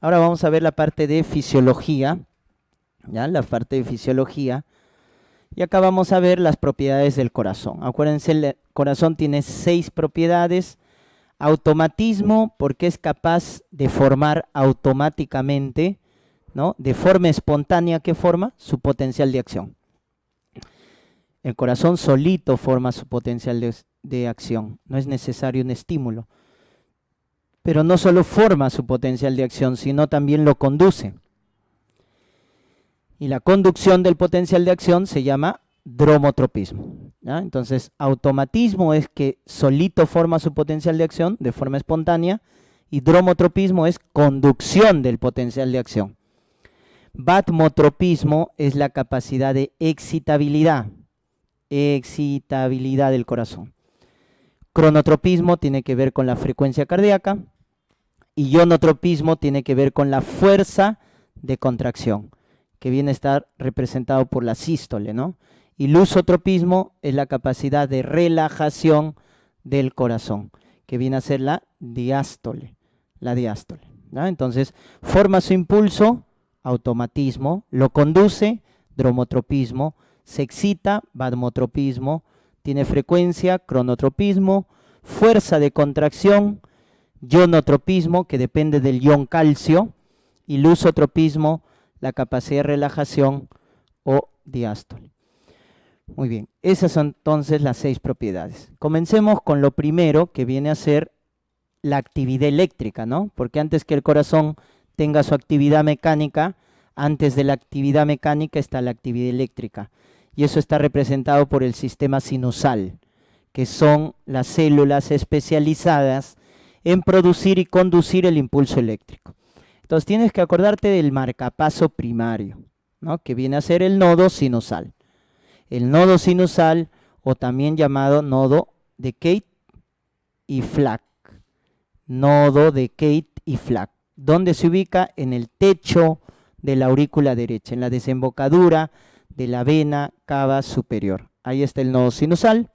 Ahora vamos a ver la parte de fisiología, ¿ya? La parte de fisiología. Y acá vamos a ver las propiedades del corazón. Acuérdense, el corazón tiene 6 propiedades. Automatismo, porque es capaz de formar automáticamente, ¿no? De forma espontánea, ¿qué forma? Su potencial de acción. El corazón solito forma su potencial de acción. No es necesario un estímulo. Pero no solo forma su potencial de acción, sino también lo conduce. Y la conducción del potencial de acción se llama dromotropismo, ¿ya? Entonces, automatismo es que solito forma su potencial de acción de forma espontánea, y dromotropismo es conducción del potencial de acción. Batmotropismo es la capacidad de excitabilidad del corazón. Cronotropismo tiene que ver con la frecuencia cardíaca, y ionotropismo tiene que ver con la fuerza de contracción, que viene a estar representado por la sístole, ¿no? Y lusotropismo es la capacidad de relajación del corazón, que viene a ser la diástole, ¿no? Entonces, forma su impulso, automatismo, lo conduce, dromotropismo, se excita, batmotropismo, tiene frecuencia, cronotropismo, fuerza de contracción, ionotropismo, que depende del ion calcio, y lusotropismo, la capacidad de relajación o diástole. Muy bien, esas son entonces las 6 propiedades. Comencemos con lo primero, que viene a ser la actividad eléctrica, ¿no? Porque antes que el corazón tenga su actividad mecánica, antes de la actividad mecánica está la actividad eléctrica. Y eso está representado por el sistema sinusal, que son las células especializadas en producir y conducir el impulso eléctrico. Entonces tienes que acordarte del marcapaso primario, ¿no? Que viene a ser el nodo sinusal. El nodo sinusal, o también llamado nodo de Kate y Flack. Nodo de Kate y Flack. ¿Dónde se ubica? En el techo de la aurícula derecha, en la desembocadura de la vena cava superior. Ahí está el nodo sinusal.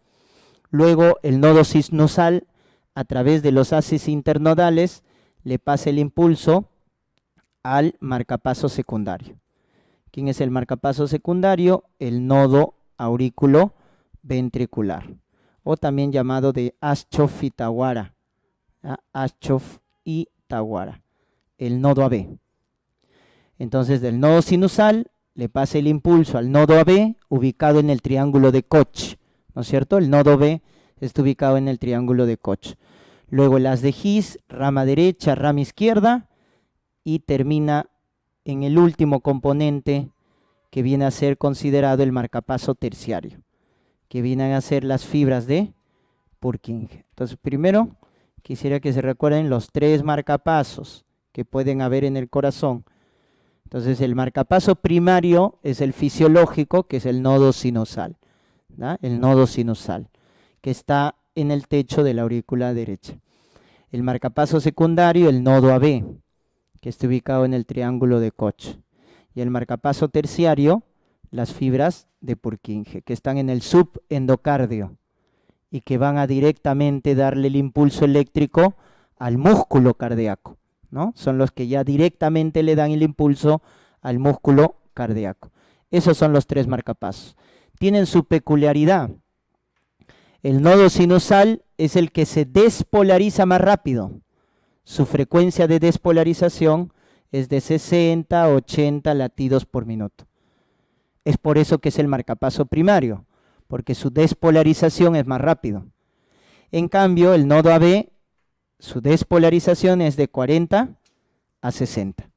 Luego el nodo sinusal, a través de los haces internodales, le pasa el impulso al marcapaso secundario. ¿Quién es el marcapaso secundario? El nodo aurículo ventricular, o también llamado de Aschoff y Tawara, Aschoff y Tawara, el nodo AB. Entonces, del nodo sinusal le pasa el impulso al nodo AB, ubicado en el triángulo de Koch, ¿no es cierto? El nodo B está ubicado en el triángulo de Koch. Luego el haz de His, rama derecha, rama izquierda, y termina en el último componente, que viene a ser considerado el marcapaso terciario, que vienen a ser las fibras de Purkinje. Entonces, primero quisiera que se recuerden los 3 marcapasos que pueden haber en el corazón. Entonces, el marcapaso primario es el fisiológico, que es el nodo sinusal, ¿no? El nodo sinusal, que está en el techo de la aurícula derecha. El marcapaso secundario, el nodo AB, que está ubicado en el triángulo de Koch. Y el marcapaso terciario, las fibras de Purkinje, que están en el subendocardio y que van a directamente darle el impulso eléctrico al músculo cardíaco, ¿no? Son los que ya directamente le dan el impulso al músculo cardíaco. Esos son los 3 marcapasos. Tienen su peculiaridad. El nodo sinusal es el que se despolariza más rápido. Su frecuencia de despolarización es de 60 a 80 latidos por minuto. Es por eso que es el marcapaso primario, porque su despolarización es más rápido. En cambio, el nodo AB, su despolarización es de 40 a 60.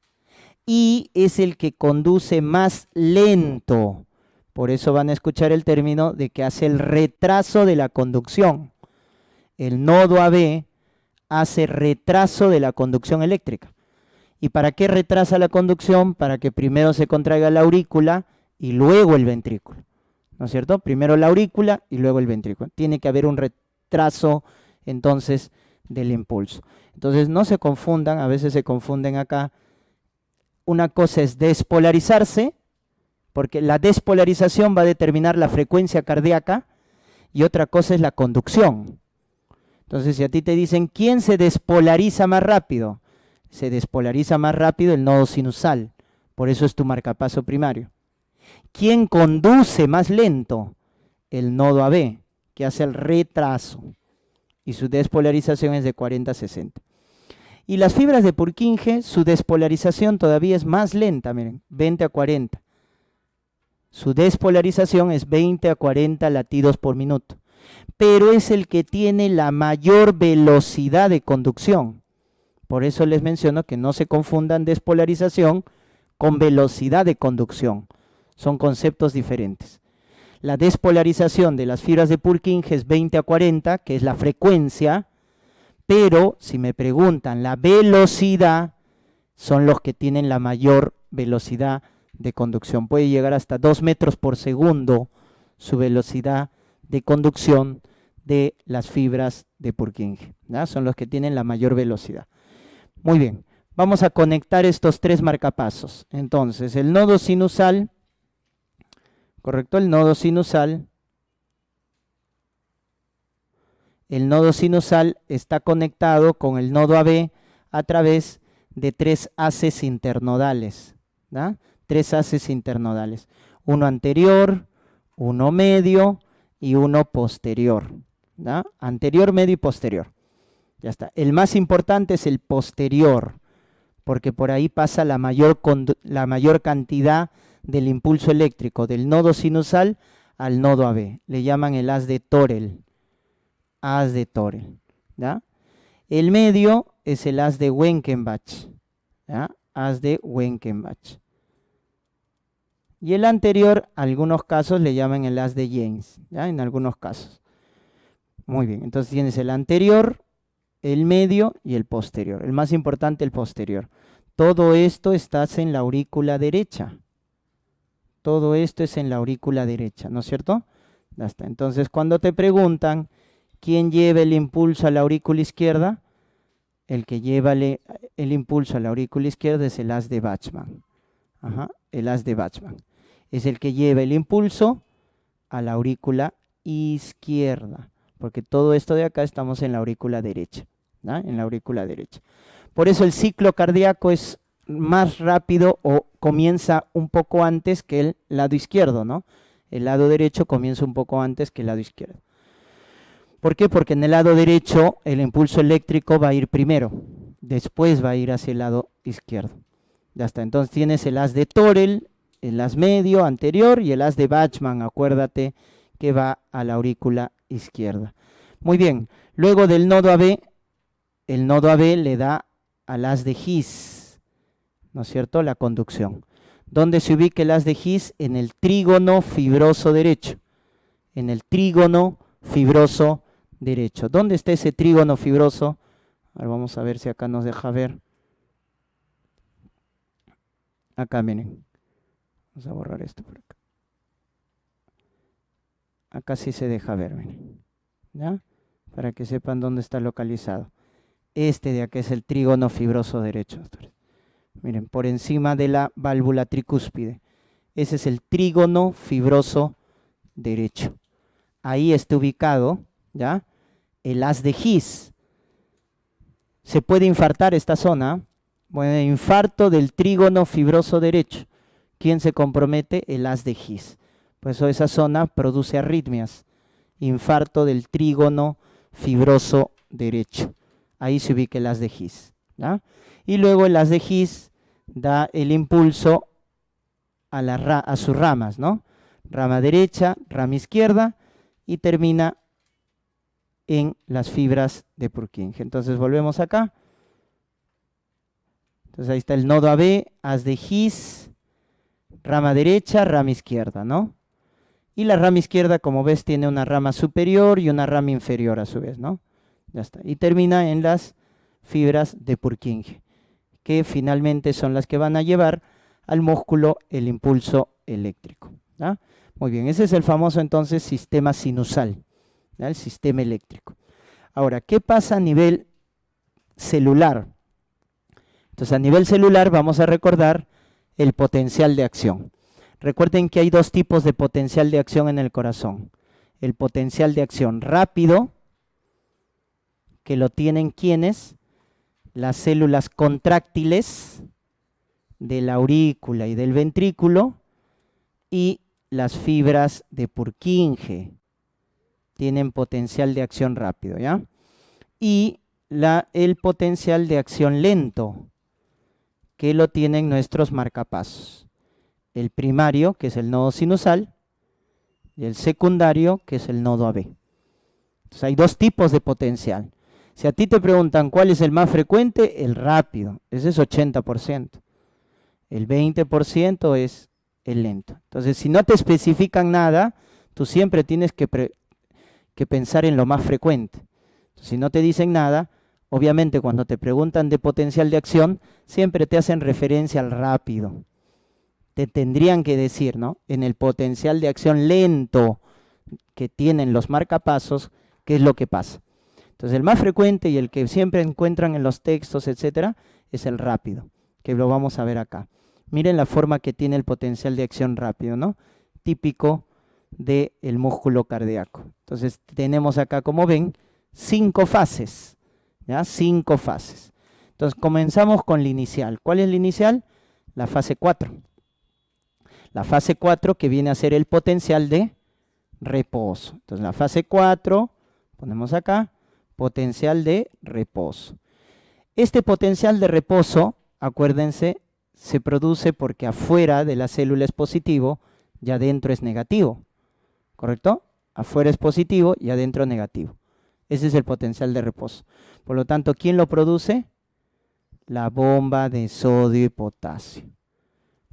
Y es el que conduce más lento. Por eso van a escuchar el término de que hace el retraso de la conducción. El nodo AB hace retraso de la conducción eléctrica. ¿Y para qué retrasa la conducción? Para que primero se contraiga la aurícula y luego el ventrículo, ¿no es cierto? Primero la aurícula y luego el ventrículo. Tiene que haber un retraso entonces del impulso. Entonces no se confundan, a veces se confunden acá. Una cosa es despolarizarse, porque la despolarización va a determinar la frecuencia cardíaca, y otra cosa es la conducción. Entonces, si a ti te dicen, ¿quién se despolariza más rápido? Se despolariza más rápido el nodo sinusal, por eso es tu marcapaso primario. ¿Quién conduce más lento? El nodo AB, que hace el retraso, y su despolarización es de 40 a 60. Y las fibras de Purkinje, su despolarización todavía es más lenta, miren, 20 a 40. Su despolarización es 20 a 40 latidos por minuto, pero es el que tiene la mayor velocidad de conducción. Por eso les menciono que no se confundan despolarización con velocidad de conducción. Son conceptos diferentes. La despolarización de las fibras de Purkinje es 20 a 40, que es la frecuencia, pero si me preguntan la velocidad, son los que tienen la mayor velocidad de conducción. Puede llegar hasta 2 metros por segundo su velocidad de conducción de las fibras de Purkinje, ¿ya? Son los que tienen la mayor velocidad. Muy bien, vamos a conectar estos tres marcapasos. Entonces, el nodo sinusal, ¿correcto? El nodo sinusal está conectado con el nodo AB a través de 3 haces internodales, ¿da? 3 haces internodales, uno anterior, uno medio y uno posterior, ¿da? Anterior, medio y posterior. Ya está. El más importante es el posterior, porque por ahí pasa la mayor cantidad del impulso eléctrico del nodo sinusal al nodo AB. Le llaman el haz de Thorel. Haz de Thorel, ¿ya? El medio es el haz de Wenkenbach, ¿ya? Haz de Wenkenbach. Y el anterior, algunos casos le llaman el haz de James, ¿ya? En algunos casos. Muy bien, entonces tienes el anterior, el medio y el posterior. El más importante, el posterior. Todo esto está en la aurícula derecha. Todo esto es en la aurícula derecha, ¿no es cierto? Ya está. Entonces, cuando te preguntan quién lleva el impulso a la aurícula izquierda, el que lleva el impulso a la aurícula izquierda es el haz de Bachmann. Ajá, el haz de Bachmann. Es el que lleva el impulso a la aurícula izquierda, porque todo esto de acá estamos en la aurícula derecha, ¿no? En la aurícula derecha. Por eso el ciclo cardíaco es más rápido o comienza un poco antes que el lado izquierdo, ¿no? El lado derecho comienza un poco antes que el lado izquierdo. ¿Por qué? Porque en el lado derecho el impulso eléctrico va a ir primero, después va a ir hacia el lado izquierdo. Ya está, entonces tienes el haz de Thorel, el haz medio anterior y el haz de Bachmann, acuérdate que va a la aurícula izquierda. Muy bien, luego del nodo AB, el nodo AB le da al haz de His, ¿no es cierto? La conducción. ¿Dónde se ubica el haz de His? En el trígono fibroso derecho. En el trígono fibroso derecho. ¿Dónde está ese trígono fibroso? Ahora vamos a ver si acá nos deja ver. Acá, miren. Vamos a borrar esto por acá. Acá sí se deja ver, miren. ¿Ya? Para que sepan dónde está localizado. Este de acá es el trígono fibroso derecho. Miren, por encima de la válvula tricúspide. Ese es el trígono fibroso derecho. Ahí está ubicado, ¿ya? El haz de His. ¿Se puede infartar esta zona? Bueno, infarto del trígono fibroso derecho. ¿Quién se compromete? El haz de His. Por eso esa zona produce arritmias. Infarto del trígono fibroso derecho. Ahí se ubica el haz de His, ¿ya? Y luego el haz de His da el impulso a sus ramas, ¿no? Rama derecha, rama izquierda y termina en las fibras de Purkinje. Entonces volvemos acá. Entonces ahí está el nodo AB, haz de His, rama derecha, rama izquierda, ¿no? Y la rama izquierda, como ves, tiene una rama superior y una rama inferior a su vez, ¿no? Ya está. Y termina en las fibras de Purkinje, que finalmente son las que van a llevar al músculo el impulso eléctrico, ¿ya? Muy bien, ese es el famoso entonces sistema sinusal, ¿ya? El sistema eléctrico. Ahora, ¿qué pasa a nivel celular? Entonces, a nivel celular vamos a recordar el potencial de acción. Recuerden que hay dos tipos de potencial de acción en el corazón. El potencial de acción rápido, que lo tienen quienes, las células contráctiles de la aurícula y del ventrículo y las fibras de Purkinje tienen potencial de acción rápido, ¿ya? Y el potencial de acción lento, que lo tienen nuestros marcapasos. El primario, que es el nodo sinusal, y el secundario, que es el nodo AB. Entonces hay dos tipos de potencial. Si a ti te preguntan cuál es el más frecuente, el rápido, ese es 80%. El 20% es el lento. Entonces, si no te especifican nada, tú siempre tienes que pensar en lo más frecuente. Entonces, si no te dicen nada, obviamente cuando te preguntan de potencial de acción, siempre te hacen referencia al rápido. Te tendrían que decir, ¿no? En el potencial de acción lento que tienen los marcapasos, ¿qué es lo que pasa? Entonces, el más frecuente y el que siempre encuentran en los textos, etcétera, es el rápido, que lo vamos a ver acá. Miren la forma que tiene el potencial de acción rápido, ¿no? Típico del músculo cardíaco. Entonces, tenemos acá, como ven, 5 fases, ¿ya? 5 fases. Entonces, comenzamos con la inicial. ¿Cuál es la inicial? La fase 4. La fase 4 que viene a ser el potencial de reposo. Entonces, la fase 4, ponemos acá, potencial de reposo. Este potencial de reposo, acuérdense, se produce porque afuera de la célula es positivo y adentro es negativo, ¿correcto? Afuera es positivo y adentro negativo. Ese es el potencial de reposo. Por lo tanto, ¿quién lo produce? La bomba de sodio y potasio.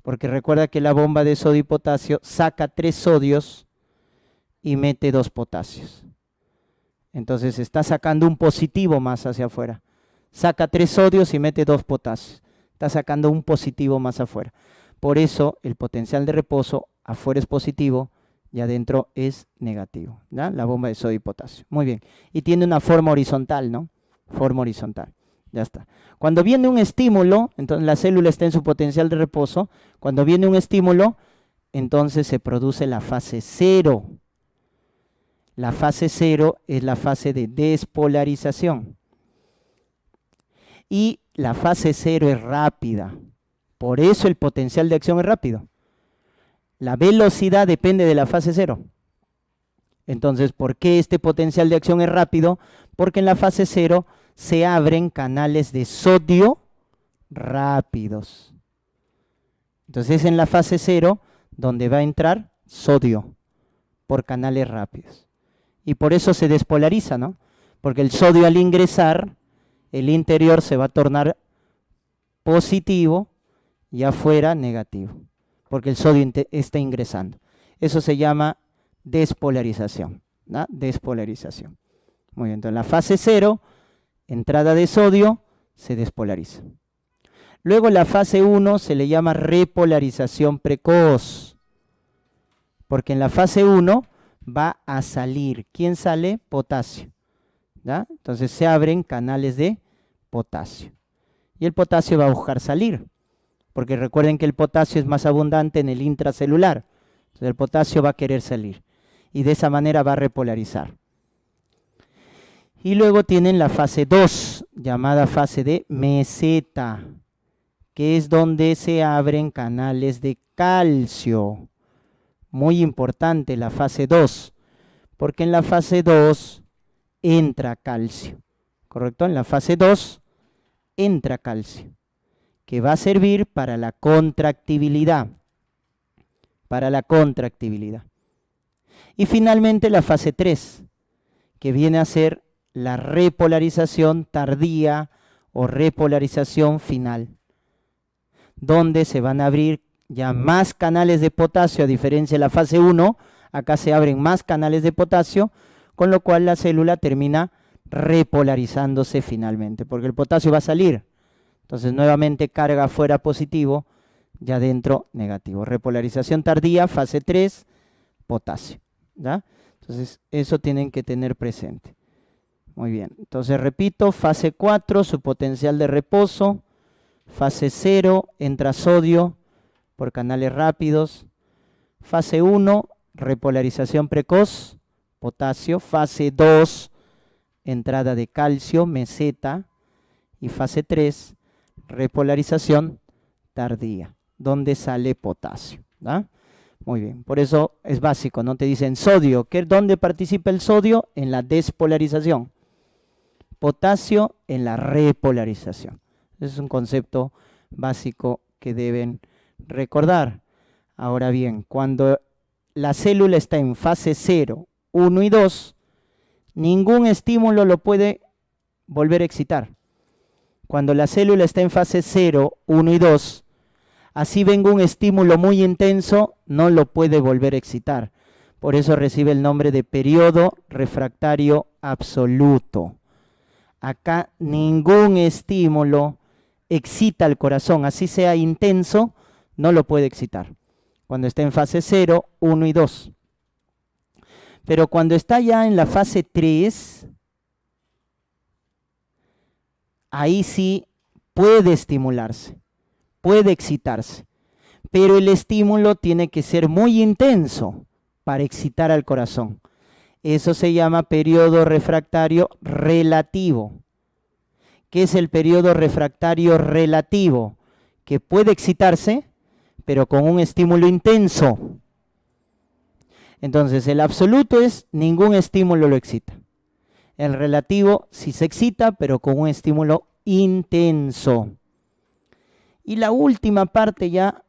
Porque recuerda que la bomba de sodio y potasio saca 3 sodios y mete 2 potasios. Entonces está sacando un positivo más hacia afuera. Saca 3 sodios y mete 2 potasios. Está sacando un positivo más afuera. Por eso el potencial de reposo afuera es positivo y adentro es negativo, ¿ya? La bomba de sodio y potasio. Muy bien. Y tiene una forma horizontal, ¿no? Forma horizontal. Ya está. Cuando viene un estímulo, entonces la célula está en su potencial de reposo. Cuando viene un estímulo, entonces se produce la fase 0. La fase 0 es la fase de despolarización. Y la fase 0 es rápida. Por eso el potencial de acción es rápido. La velocidad depende de la fase 0. Entonces, ¿por qué este potencial de acción es rápido? Porque en la fase 0 se abren canales de sodio rápidos. Entonces es en la fase 0 donde va a entrar sodio por canales rápidos. Y por eso se despolariza, ¿no? Porque el sodio al ingresar, el interior se va a tornar positivo y afuera negativo, porque el sodio está ingresando. Eso se llama despolarización, ¿no? Despolarización. Muy bien, entonces en la fase 0, entrada de sodio, se despolariza. Luego la fase 1 se le llama repolarización precoz, porque en la fase 1 va a salir. ¿Quién sale? Potasio, ¿ya? Entonces se abren canales de potasio. Y el potasio va a buscar salir, porque recuerden que el potasio es más abundante en el intracelular. Entonces el potasio va a querer salir. Y de esa manera va a repolarizar. Y luego tienen la fase 2, llamada fase de meseta, que es donde se abren canales de calcio. Muy importante la fase 2, porque en la fase 2 entra calcio, ¿correcto? En la fase 2 entra calcio, que va a servir para la contractibilidad. Para la contractibilidad. Y finalmente la fase 3, que viene a ser la repolarización tardía o repolarización final, donde se van a abrir ya más canales de potasio, a diferencia de la fase 1, acá se abren más canales de potasio, con lo cual la célula termina repolarizándose finalmente, porque el potasio va a salir. Entonces nuevamente carga afuera positivo y adentro negativo. Repolarización tardía, fase 3, potasio, ¿ya? Entonces eso tienen que tener presente. Muy bien, entonces repito, fase 4, su potencial de reposo. Fase 0, entra sodio por canales rápidos. Fase 1, repolarización precoz, potasio. Fase 2, entrada de calcio, meseta. Y fase 3, repolarización tardía, donde sale potasio. ¿Da? Muy bien, por eso es básico, ¿no? Te dicen sodio, ¿dónde participa el sodio? En la despolarización. Potasio en la repolarización. Ese es un concepto básico que deben recordar. Ahora bien, cuando la célula está en fase 0, 1 y 2, ningún estímulo lo puede volver a excitar. Cuando la célula está en fase 0, 1 y 2, así venga un estímulo muy intenso, no lo puede volver a excitar. Por eso recibe el nombre de periodo refractario absoluto. Acá ningún estímulo excita al corazón, así sea intenso, no lo puede excitar. Cuando está en fase 0, 1 y 2. Pero cuando está ya en la fase 3, ahí sí puede estimularse, puede excitarse. Pero el estímulo tiene que ser muy intenso para excitar al corazón. Eso se llama periodo refractario relativo. ¿Qué es el periodo refractario relativo? Que puede excitarse, pero con un estímulo intenso. Entonces, el absoluto es ningún estímulo lo excita. El relativo sí se excita, pero con un estímulo intenso. Y la última parte ya,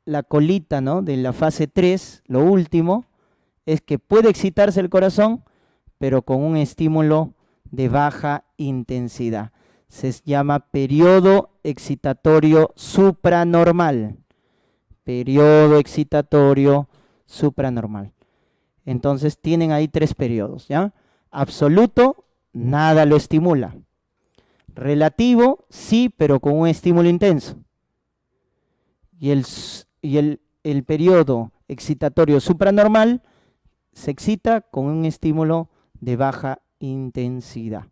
la colita, ¿no?, de la fase 3, lo último, es que puede excitarse el corazón, pero con un estímulo de baja intensidad. Se llama periodo excitatorio supranormal. Periodo excitatorio supranormal. Entonces tienen ahí 3 periodos, ¿ya? Absoluto, nada lo estimula. Relativo, sí, pero con un estímulo intenso. Y el periodo excitatorio supranormal se excita con un estímulo de baja intensidad,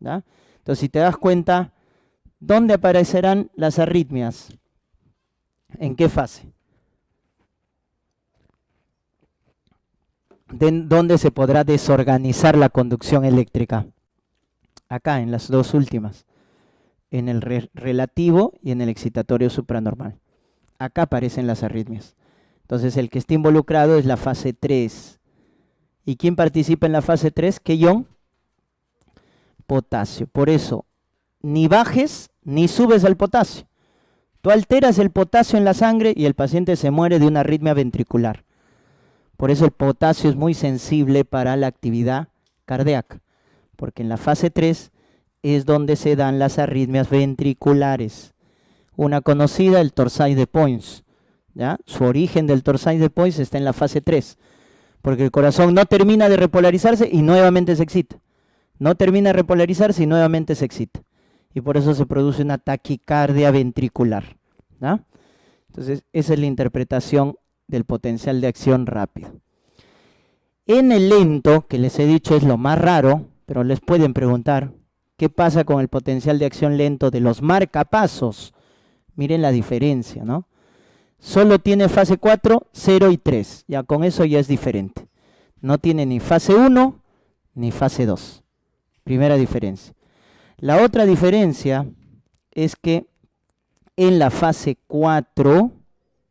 ¿ya? Entonces, si te das cuenta, ¿dónde aparecerán las arritmias? ¿En qué fase? ¿Dónde se podrá desorganizar la conducción eléctrica? Acá, en las 2 últimas, en el relativo y en el excitatorio supranormal. Acá aparecen las arritmias. Entonces, el que está involucrado es la fase 3. ¿Y quién participa en la fase 3? ¿Qué ion? Potasio. Por eso, ni bajes ni subes el potasio. Tú alteras el potasio en la sangre y el paciente se muere de una arritmia ventricular. Por eso el potasio es muy sensible para la actividad cardíaca, porque en la fase 3 es donde se dan las arritmias ventriculares. Una conocida, el Torsades de Points, ¿ya? Su origen del Torsades de Points está en la fase 3, porque el corazón no termina de repolarizarse y nuevamente se excita. No termina de repolarizarse y nuevamente se excita. Y por eso se produce una taquicardia ventricular, ¿ya? Entonces, esa es la interpretación del potencial de acción rápido. En el lento, que les he dicho es lo más raro, pero les pueden preguntar, ¿qué pasa con el potencial de acción lento de los marcapasos? Miren la diferencia, ¿no? Solo tiene fase 4, 0 y 3. Ya con eso ya es diferente. No tiene ni fase 1 ni fase 2. Primera diferencia. La otra diferencia es que en la fase 4,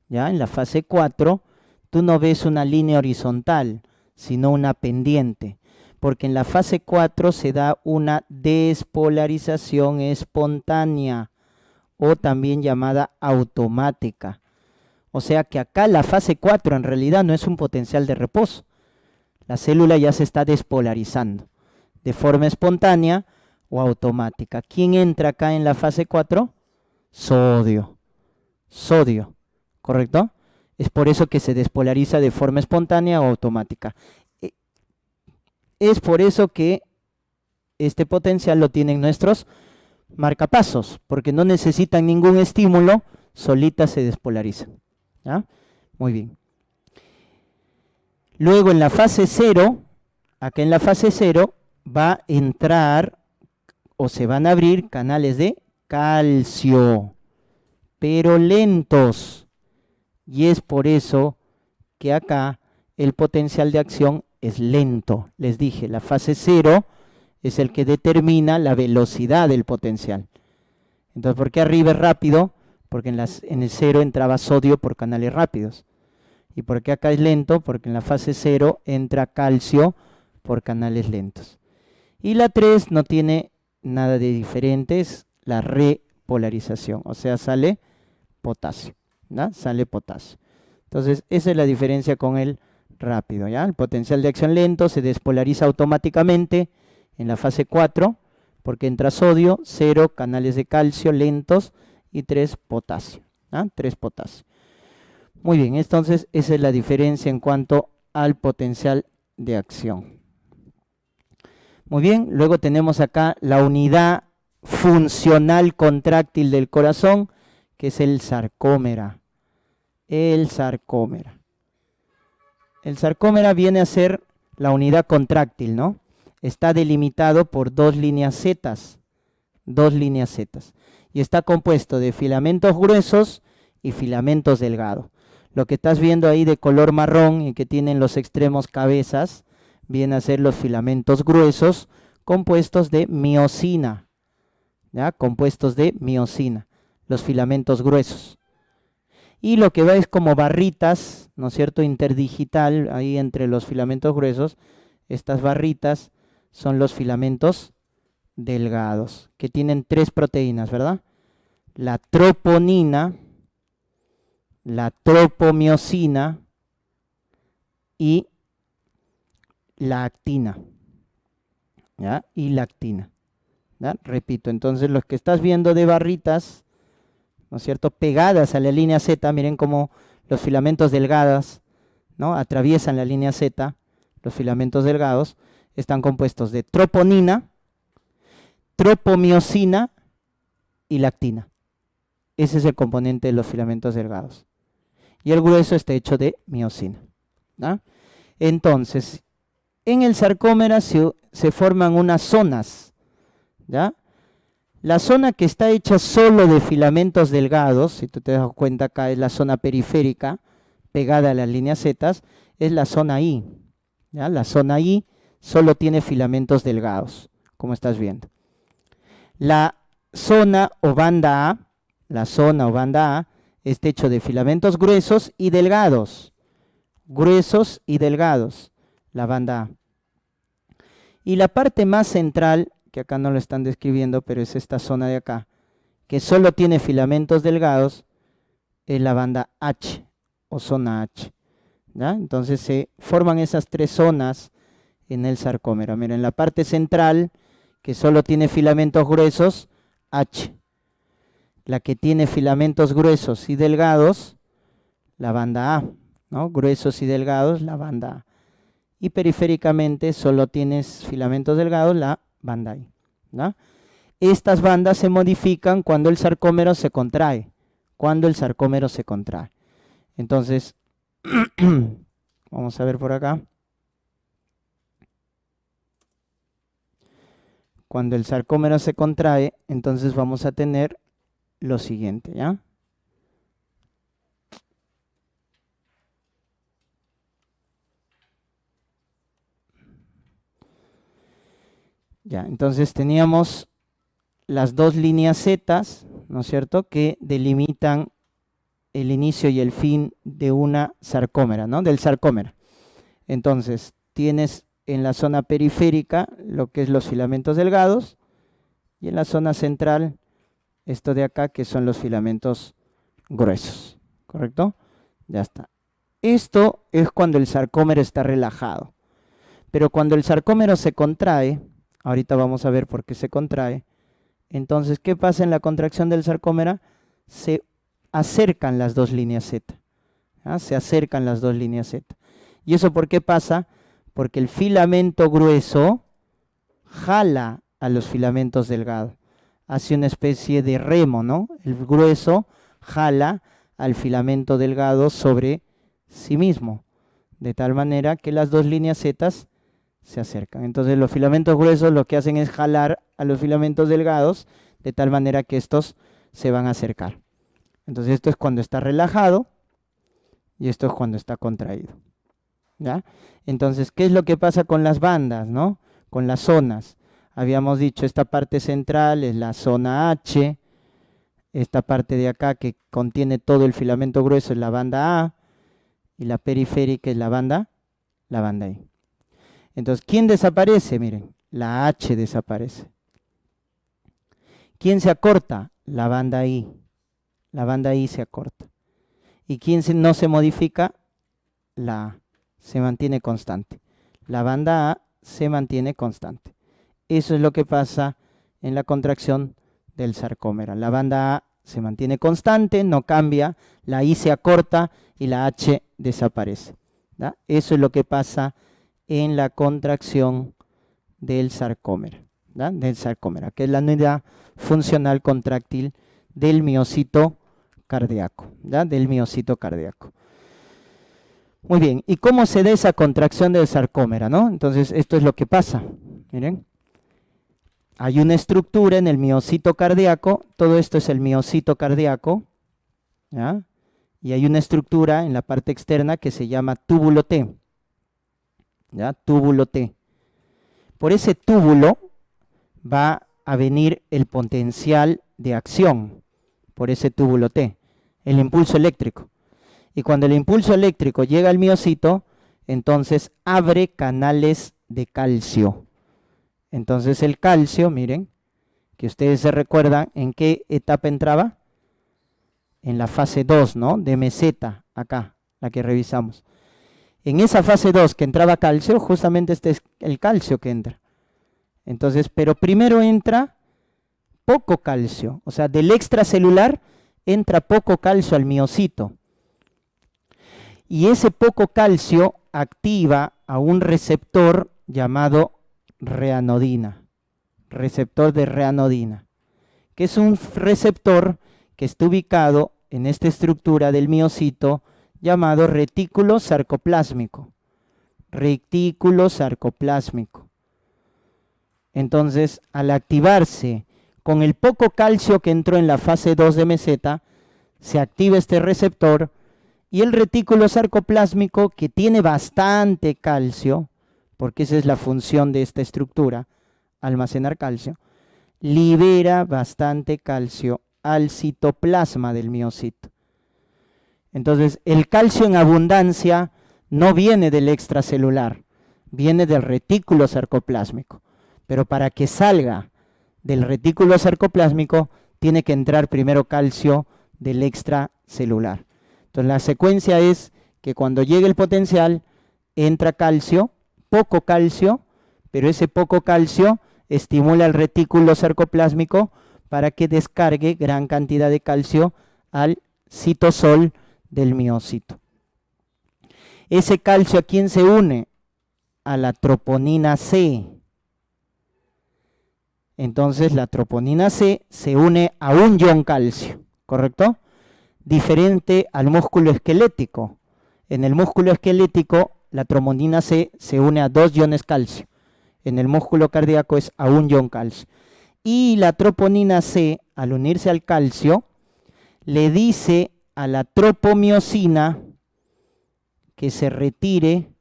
¿ya? En la fase 4, tú no ves una línea horizontal, sino una pendiente. Porque en la fase 4 se da una despolarización espontánea, o también llamada automática. O sea que acá la fase 4 en realidad no es un potencial de reposo. La célula ya se está despolarizando de forma espontánea o automática. ¿Quién entra acá en la fase 4? Sodio. Sodio, ¿correcto? Es por eso que se despolariza de forma espontánea o automática. Es por eso que este potencial lo tienen nuestros marcapasos, porque no necesitan ningún estímulo, solitas se despolarizan, ¿ya? Muy bien. Luego en la fase 0, acá en la fase 0 va a entrar o se van a abrir canales de calcio, pero lentos. Y es por eso que acá el potencial de acción es lento. Les dije, la fase 0 es el que determina la velocidad del potencial. Entonces, ¿por qué arriba es rápido? Porque en el 0 entraba sodio por canales rápidos. ¿Y por qué acá es lento? Porque en la fase 0 entra calcio por canales lentos. Y la 3 no tiene nada de diferente, es la repolarización, o sea, sale potasio, ¿no? Sale potasio. Entonces, esa es la diferencia con el rápido, ¿ya? El potencial de acción lento se despolariza automáticamente en la fase 4, porque entra sodio, 0 canales de calcio lentos y 3 potasio, ¿ah? 3 potasio. Muy bien, entonces esa es la diferencia en cuanto al potencial de acción. Muy bien, luego tenemos acá la unidad funcional contráctil del corazón, que es el sarcómera. El sarcómera. El sarcómera viene a ser la unidad contráctil, ¿no? Está delimitado por dos líneas zetas, y está compuesto de filamentos gruesos y filamentos delgados. Lo que estás viendo ahí de color marrón y que tienen los extremos cabezas, vienen a ser los filamentos gruesos compuestos de miosina, ¿ya? Compuestos de miosina, los filamentos gruesos. Y lo que va es como barritas, ¿no es cierto?, interdigital, ahí entre los filamentos gruesos, estas barritas son los filamentos delgados, que tienen 3 proteínas, ¿verdad? La troponina, la tropomiosina y la actina, ¿ya? Y la actina, ¿ya? Repito, entonces los que estás viendo de barritas, ¿no es cierto?, pegadas a la línea Z, miren cómo los filamentos delgados, ¿no?, atraviesan la línea Z, los filamentos delgados, están compuestos de troponina, tropomiosina y lactina. Ese es el componente de los filamentos delgados. Y el grueso está hecho de miosina, ¿no? Entonces, en el sarcómera se forman unas zonas, ¿ya? La zona que está hecha solo de filamentos delgados, si tú te das cuenta acá es la zona periférica, pegada a las líneas Z, es la zona I, ¿ya? La zona I solo tiene filamentos delgados, como estás viendo. La zona o banda A, está hecho de filamentos gruesos y delgados, la banda A. Y la parte más central, que acá no lo están describiendo, pero es esta zona de acá, que solo tiene filamentos delgados, es la banda H o zona H, ¿ya? Entonces se forman esas 3 zonas en el sarcómero. Miren, la parte central, que solo tiene filamentos gruesos, H. La que tiene filamentos gruesos y delgados, la banda A, ¿no? Gruesos y delgados, la banda A. Y periféricamente solo tienes filamentos delgados, la banda I, ¿no? Estas bandas se modifican cuando el sarcómero se contrae. Entonces, vamos a ver por acá. Cuando el sarcómero se contrae, entonces vamos a tener lo siguiente, ¿ya? Ya, entonces teníamos las 2 líneas Z, ¿no es cierto?, que delimitan el inicio y el fin de una sarcómera, ¿no?, del sarcómero. Entonces, tienes en la zona periférica lo que es los filamentos delgados y en la zona central esto de acá que son los filamentos gruesos, ¿correcto? Ya está. Esto es cuando el sarcómero está relajado, pero cuando el sarcómero se contrae, ahorita vamos a ver por qué se contrae, entonces, ¿qué pasa en la contracción del sarcómero? Se acercan las 2 líneas Z, ¿ah? Se acercan las 2 líneas Z. ¿Y eso por qué pasa? Porque el filamento grueso jala a los filamentos delgados, hace una especie de remo, ¿no? El grueso jala al filamento delgado sobre sí mismo, de tal manera que las 2 líneas Z se acercan. Entonces los filamentos gruesos lo que hacen es jalar a los filamentos delgados, de tal manera que estos se van a acercar. Entonces esto es cuando está relajado y esto es cuando está contraído, ¿ya? Entonces, ¿qué es lo que pasa con las bandas, ¿no? Con las zonas. Habíamos dicho, esta parte central es la zona H, esta parte de acá que contiene todo el filamento grueso es la banda A y la periférica es la banda I. Entonces, ¿quién desaparece? Miren, la H desaparece. ¿Quién se acorta? La banda I. La banda I se acorta. ¿Y quién no se modifica? La A. Se mantiene constante. La banda A se mantiene constante. Eso es lo que pasa en la contracción del sarcómero. La banda A se mantiene constante, no cambia, la I se acorta y la H desaparece. ¿Da? Eso es lo que pasa en la contracción del sarcómero, ¿da? Del sarcómero, que es la unidad funcional contráctil del miocito cardíaco, ¿da? Del miocito cardíaco. Muy bien, ¿y cómo se da esa contracción del sarcómero, no? Entonces, esto es lo que pasa, miren. Hay una estructura en el miocito cardíaco, todo esto es el miocito cardíaco, ¿ya? Y hay una estructura en la parte externa que se llama túbulo T, ¿ya? Túbulo T. Por ese túbulo va a venir el potencial de acción, por ese túbulo T, el impulso eléctrico. Y cuando el impulso eléctrico llega al miocito, entonces abre canales de calcio. Entonces el calcio, miren, que ustedes se recuerdan en qué etapa entraba, en la fase 2, ¿no? De meseta, acá, la que revisamos. En esa fase 2 que entraba calcio, justamente este es el calcio que entra. Entonces, pero primero entra poco calcio, o sea, del extracelular entra poco calcio al miocito. Y ese poco calcio activa a un receptor llamado reanodina, receptor de reanodina, que es un receptor que está ubicado en esta estructura del miocito llamado retículo sarcoplásmico. Retículo sarcoplásmico. Entonces, al activarse con el poco calcio que entró en la fase 2 de meseta, se activa este receptor y el retículo sarcoplásmico, que tiene bastante calcio, porque esa es la función de esta estructura, almacenar calcio, libera bastante calcio al citoplasma del miocito. Entonces, el calcio en abundancia no viene del extracelular, viene del retículo sarcoplásmico. Pero para que salga del retículo sarcoplásmico, tiene que entrar primero calcio del extracelular. Entonces, la secuencia es que cuando llegue el potencial, entra calcio, poco calcio, pero ese poco calcio estimula el retículo sarcoplásmico para que descargue gran cantidad de calcio al citosol del miocito. Ese calcio, ¿a quién se une? A la troponina C. Entonces la troponina C se une a un ion calcio, ¿correcto? Diferente al músculo esquelético. En el músculo esquelético la troponina C se une a 2 iones calcio. En el músculo cardíaco es a un ion calcio. Y la troponina C, al unirse al calcio, le dice a la tropomiosina que se retire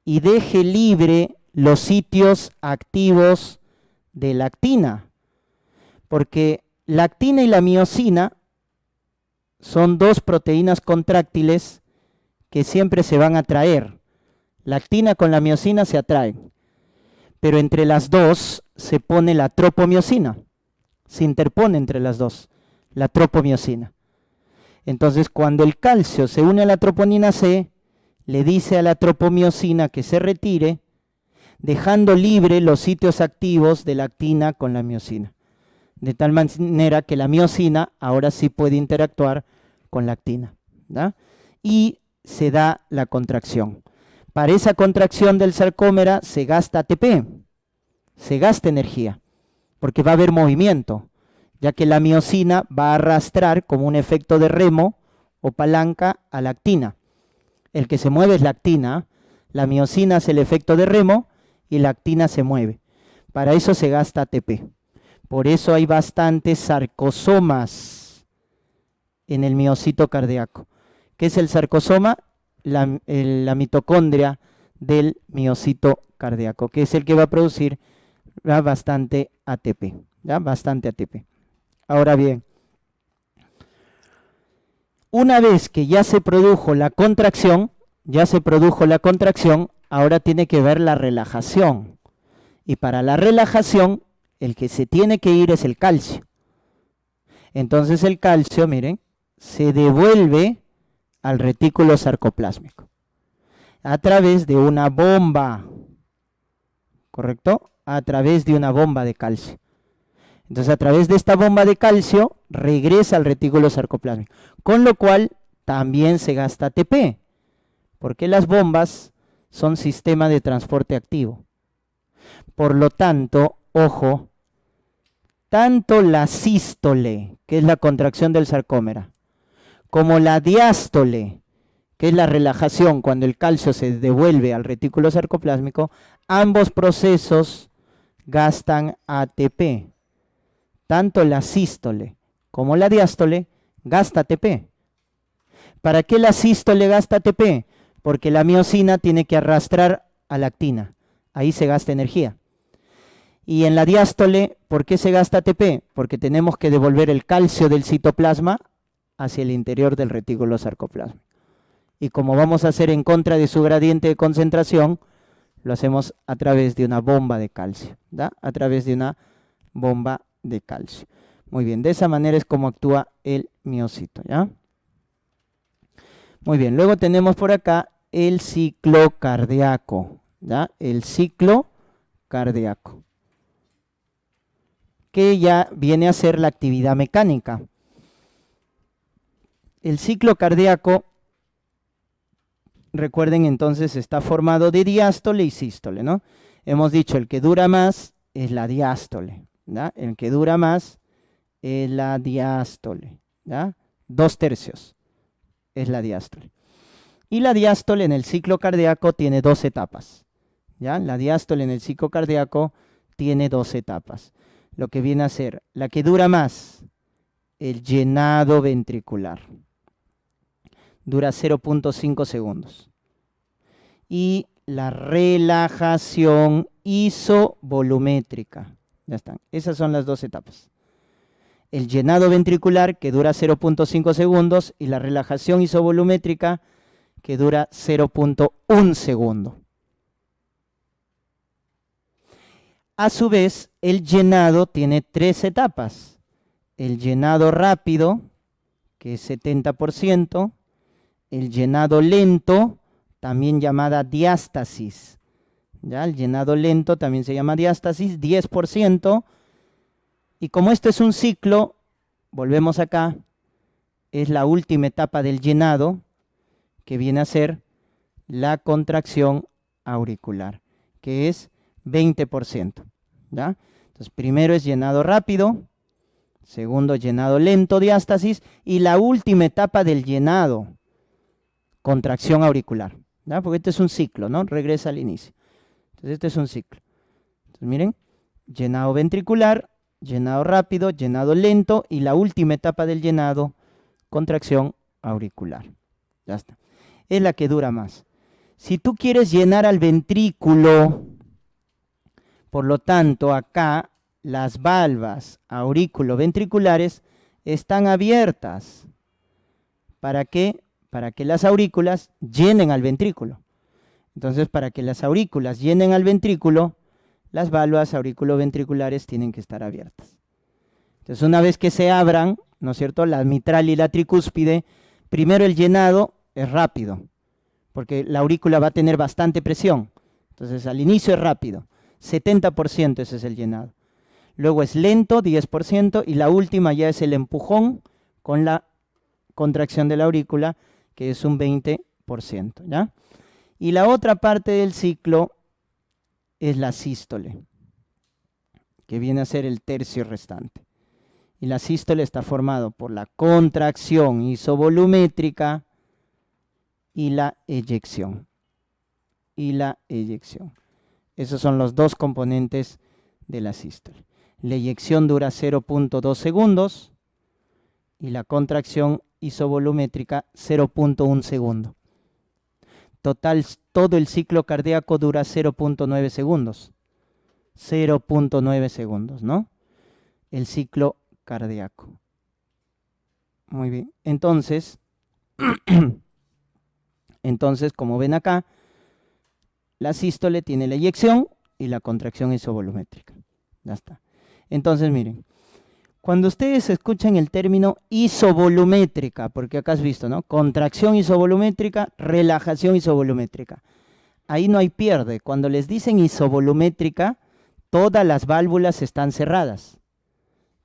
y deje libre los sitios activos de la actina, porque la actina y la miosina son dos proteínas contráctiles que siempre se van a atraer. La actina con la miosina se atraen, pero entre las dos se pone la tropomiosina, se interpone entre las dos, la tropomiosina. Entonces, cuando el calcio se une a la troponina C, le dice a la tropomiosina que se retire, dejando libre los sitios activos de la actina con la miosina. De tal manera que la miosina ahora sí puede interactuar con la actina, ¿da? Y se da la contracción. Para esa contracción del sarcómero se gasta ATP, se gasta energía, porque va a haber movimiento, ya que la miosina va a arrastrar como un efecto de remo o palanca a la actina. El que se mueve es la actina, la miosina hace el efecto de remo y la actina se mueve. Para eso se gasta ATP. Por eso hay bastantes sarcosomas en el miocito cardíaco. ¿Qué es el sarcosoma? La mitocondria del miocito cardíaco, que es el que va a producir bastante ATP, ¿ya? Bastante ATP. Ahora bien, Una vez que ya se produjo la contracción, ahora tiene que ver la relajación. Y para la relajación, el que se tiene que ir es el calcio. Entonces el calcio, miren, se devuelve al retículo sarcoplásmico a través de una bomba, ¿correcto? A través de una bomba de calcio. Entonces a través de esta bomba de calcio regresa al retículo sarcoplásmico, con lo cual también se gasta ATP, porque las bombas son sistema de transporte activo. Por lo tanto, ojo, tanto la sístole, que es la contracción del sarcómera, como la diástole, que es la relajación cuando el calcio se devuelve al retículo sarcoplásmico, ambos procesos gastan ATP. Tanto la sístole como la diástole gasta ATP. ¿Para qué la sístole gasta ATP? Porque la miosina tiene que arrastrar a la actina. Ahí se gasta energía. Y en la diástole, ¿por qué se gasta ATP? Porque tenemos que devolver el calcio del citoplasma hacia el interior del retículo sarcoplásmico. Y como vamos a hacer en contra de su gradiente de concentración, lo hacemos a través de una bomba de calcio, ¿da? A través de una bomba de calcio. Muy bien, de esa manera es como actúa el miocito, ¿ya? Muy bien, luego tenemos por acá el ciclo cardíaco, ¿ya? El ciclo cardíaco, que ya viene a ser la actividad mecánica. El ciclo cardíaco, recuerden entonces, está formado de diástole y sístole, ¿no? Hemos dicho, el que dura más es la diástole, ¿ya? El que dura más es la diástole, ¿ya? 2/3 es la diástole. Y la diástole en el ciclo cardíaco tiene 2 etapas, ¿ya? La diástole en el ciclo cardíaco tiene 2 etapas. Lo que viene a ser, la que dura más, el llenado ventricular. Dura 0.5 segundos. Y la relajación isovolumétrica. Ya están. Esas son las 2 etapas. El llenado ventricular, que dura 0.5 segundos, y la relajación isovolumétrica, que dura 0.1 segundo. A su vez, el llenado tiene 3 etapas. El llenado rápido, que es 70%, el llenado lento, también llamada diástasis. ¿Ya? El llenado lento también se llama diástasis, 10%. Y como esto es un ciclo, volvemos acá, es la última etapa del llenado, que viene a ser la contracción auricular, que es 20%. ¿Ya? Entonces, primero es llenado rápido, segundo llenado lento, diástasis, y la última etapa del llenado, contracción auricular, ¿ya? Porque este es un ciclo, ¿no? Regresa al inicio. Entonces este es un ciclo. Entonces miren, llenado ventricular, llenado rápido, llenado lento, y la última etapa del llenado, contracción auricular. Ya está. Es la que dura más. Si tú quieres llenar al ventrículo, por lo tanto acá las valvas aurículo-ventriculares están abiertas. ¿Para qué? Para que las aurículas llenen al ventrículo. Entonces, para que las aurículas llenen al ventrículo, las válvulas auriculoventriculares tienen que estar abiertas. Entonces, una vez que se abran, ¿no es cierto?, la mitral y la tricúspide, primero el llenado es rápido, porque la aurícula va a tener bastante presión. Entonces, al inicio es rápido, 70% ese es el llenado. Luego es lento, 10%, y la última ya es el empujón con la contracción de la aurícula, que es un 20%, ¿ya? Y la otra parte del ciclo es la sístole, que viene a ser el tercio restante. Y la sístole está formado por la contracción isovolumétrica y la eyección. Esos son los dos componentes de la sístole. La eyección dura 0.2 segundos y la contracción isovolumétrica 0.1 segundo. Total, todo el ciclo cardíaco dura 0.9 segundos. 0.9 segundos, ¿no? El ciclo cardíaco. Muy bien. Entonces, Entonces, como ven acá, la sístole tiene la eyección y la contracción isovolumétrica. Ya está. Entonces, miren, cuando ustedes escuchan el término isovolumétrica, porque acá has visto, ¿no? Contracción isovolumétrica, relajación isovolumétrica. Ahí no hay pierde. Cuando les dicen isovolumétrica, todas las válvulas están cerradas,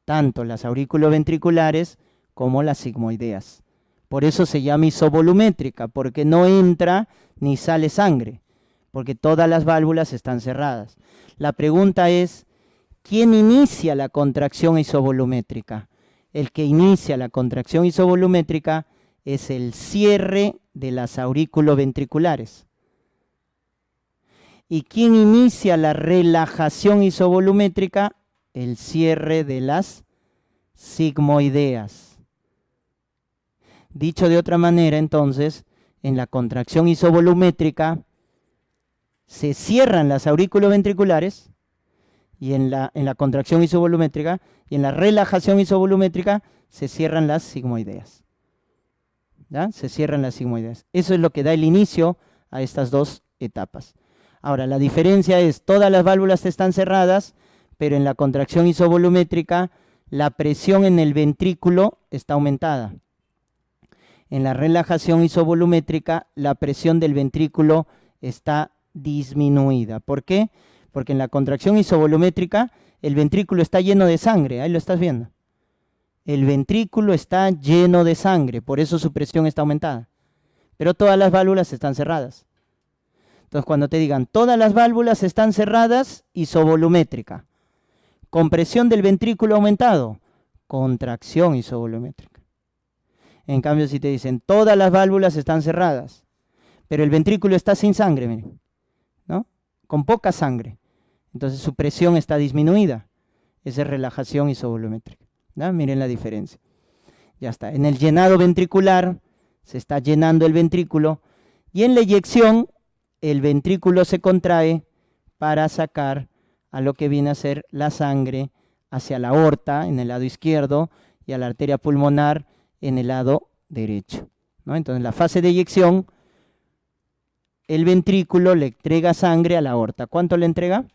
tanto las auriculoventriculares como las sigmoideas. Por eso se llama isovolumétrica, porque no entra ni sale sangre, porque todas las válvulas están cerradas. La pregunta es, ¿quién inicia la contracción isovolumétrica? El que inicia la contracción isovolumétrica es el cierre de las auriculoventriculares. ¿Y quién inicia la relajación isovolumétrica? El cierre de las sigmoideas. Dicho de otra manera, entonces, en la contracción isovolumétrica se cierran las auriculoventriculares y en la contracción isovolumétrica y en la relajación isovolumétrica se cierran las sigmoideas. ¿Ya? Se cierran las sigmoideas. Eso es lo que da el inicio a estas dos etapas. Ahora, la diferencia es, todas las válvulas están cerradas, pero en la contracción isovolumétrica la presión en el ventrículo está aumentada. En la relajación isovolumétrica la presión del ventrículo está disminuida. ¿Por qué? Porque en la contracción isovolumétrica el ventrículo está lleno de sangre, ahí lo estás viendo. El ventrículo está lleno de sangre, por eso su presión está aumentada. Pero todas las válvulas están cerradas. Entonces, cuando te digan, todas las válvulas están cerradas, isovolumétrica. Compresión del ventrículo aumentado, contracción isovolumétrica. En cambio, si te dicen, todas las válvulas están cerradas, pero el ventrículo está sin sangre, miren, ¿no? Con poca sangre. Entonces, su presión está disminuida. Esa es relajación isovolumétrica. ¿No? Miren la diferencia. Ya está. En el llenado ventricular, se está llenando el ventrículo, y en la eyección, el ventrículo se contrae para sacar a lo que viene a ser la sangre hacia la aorta en el lado izquierdo y a la arteria pulmonar en el lado derecho, ¿no? Entonces, en la fase de eyección, el ventrículo le entrega sangre a la aorta. ¿Cuánto le entrega?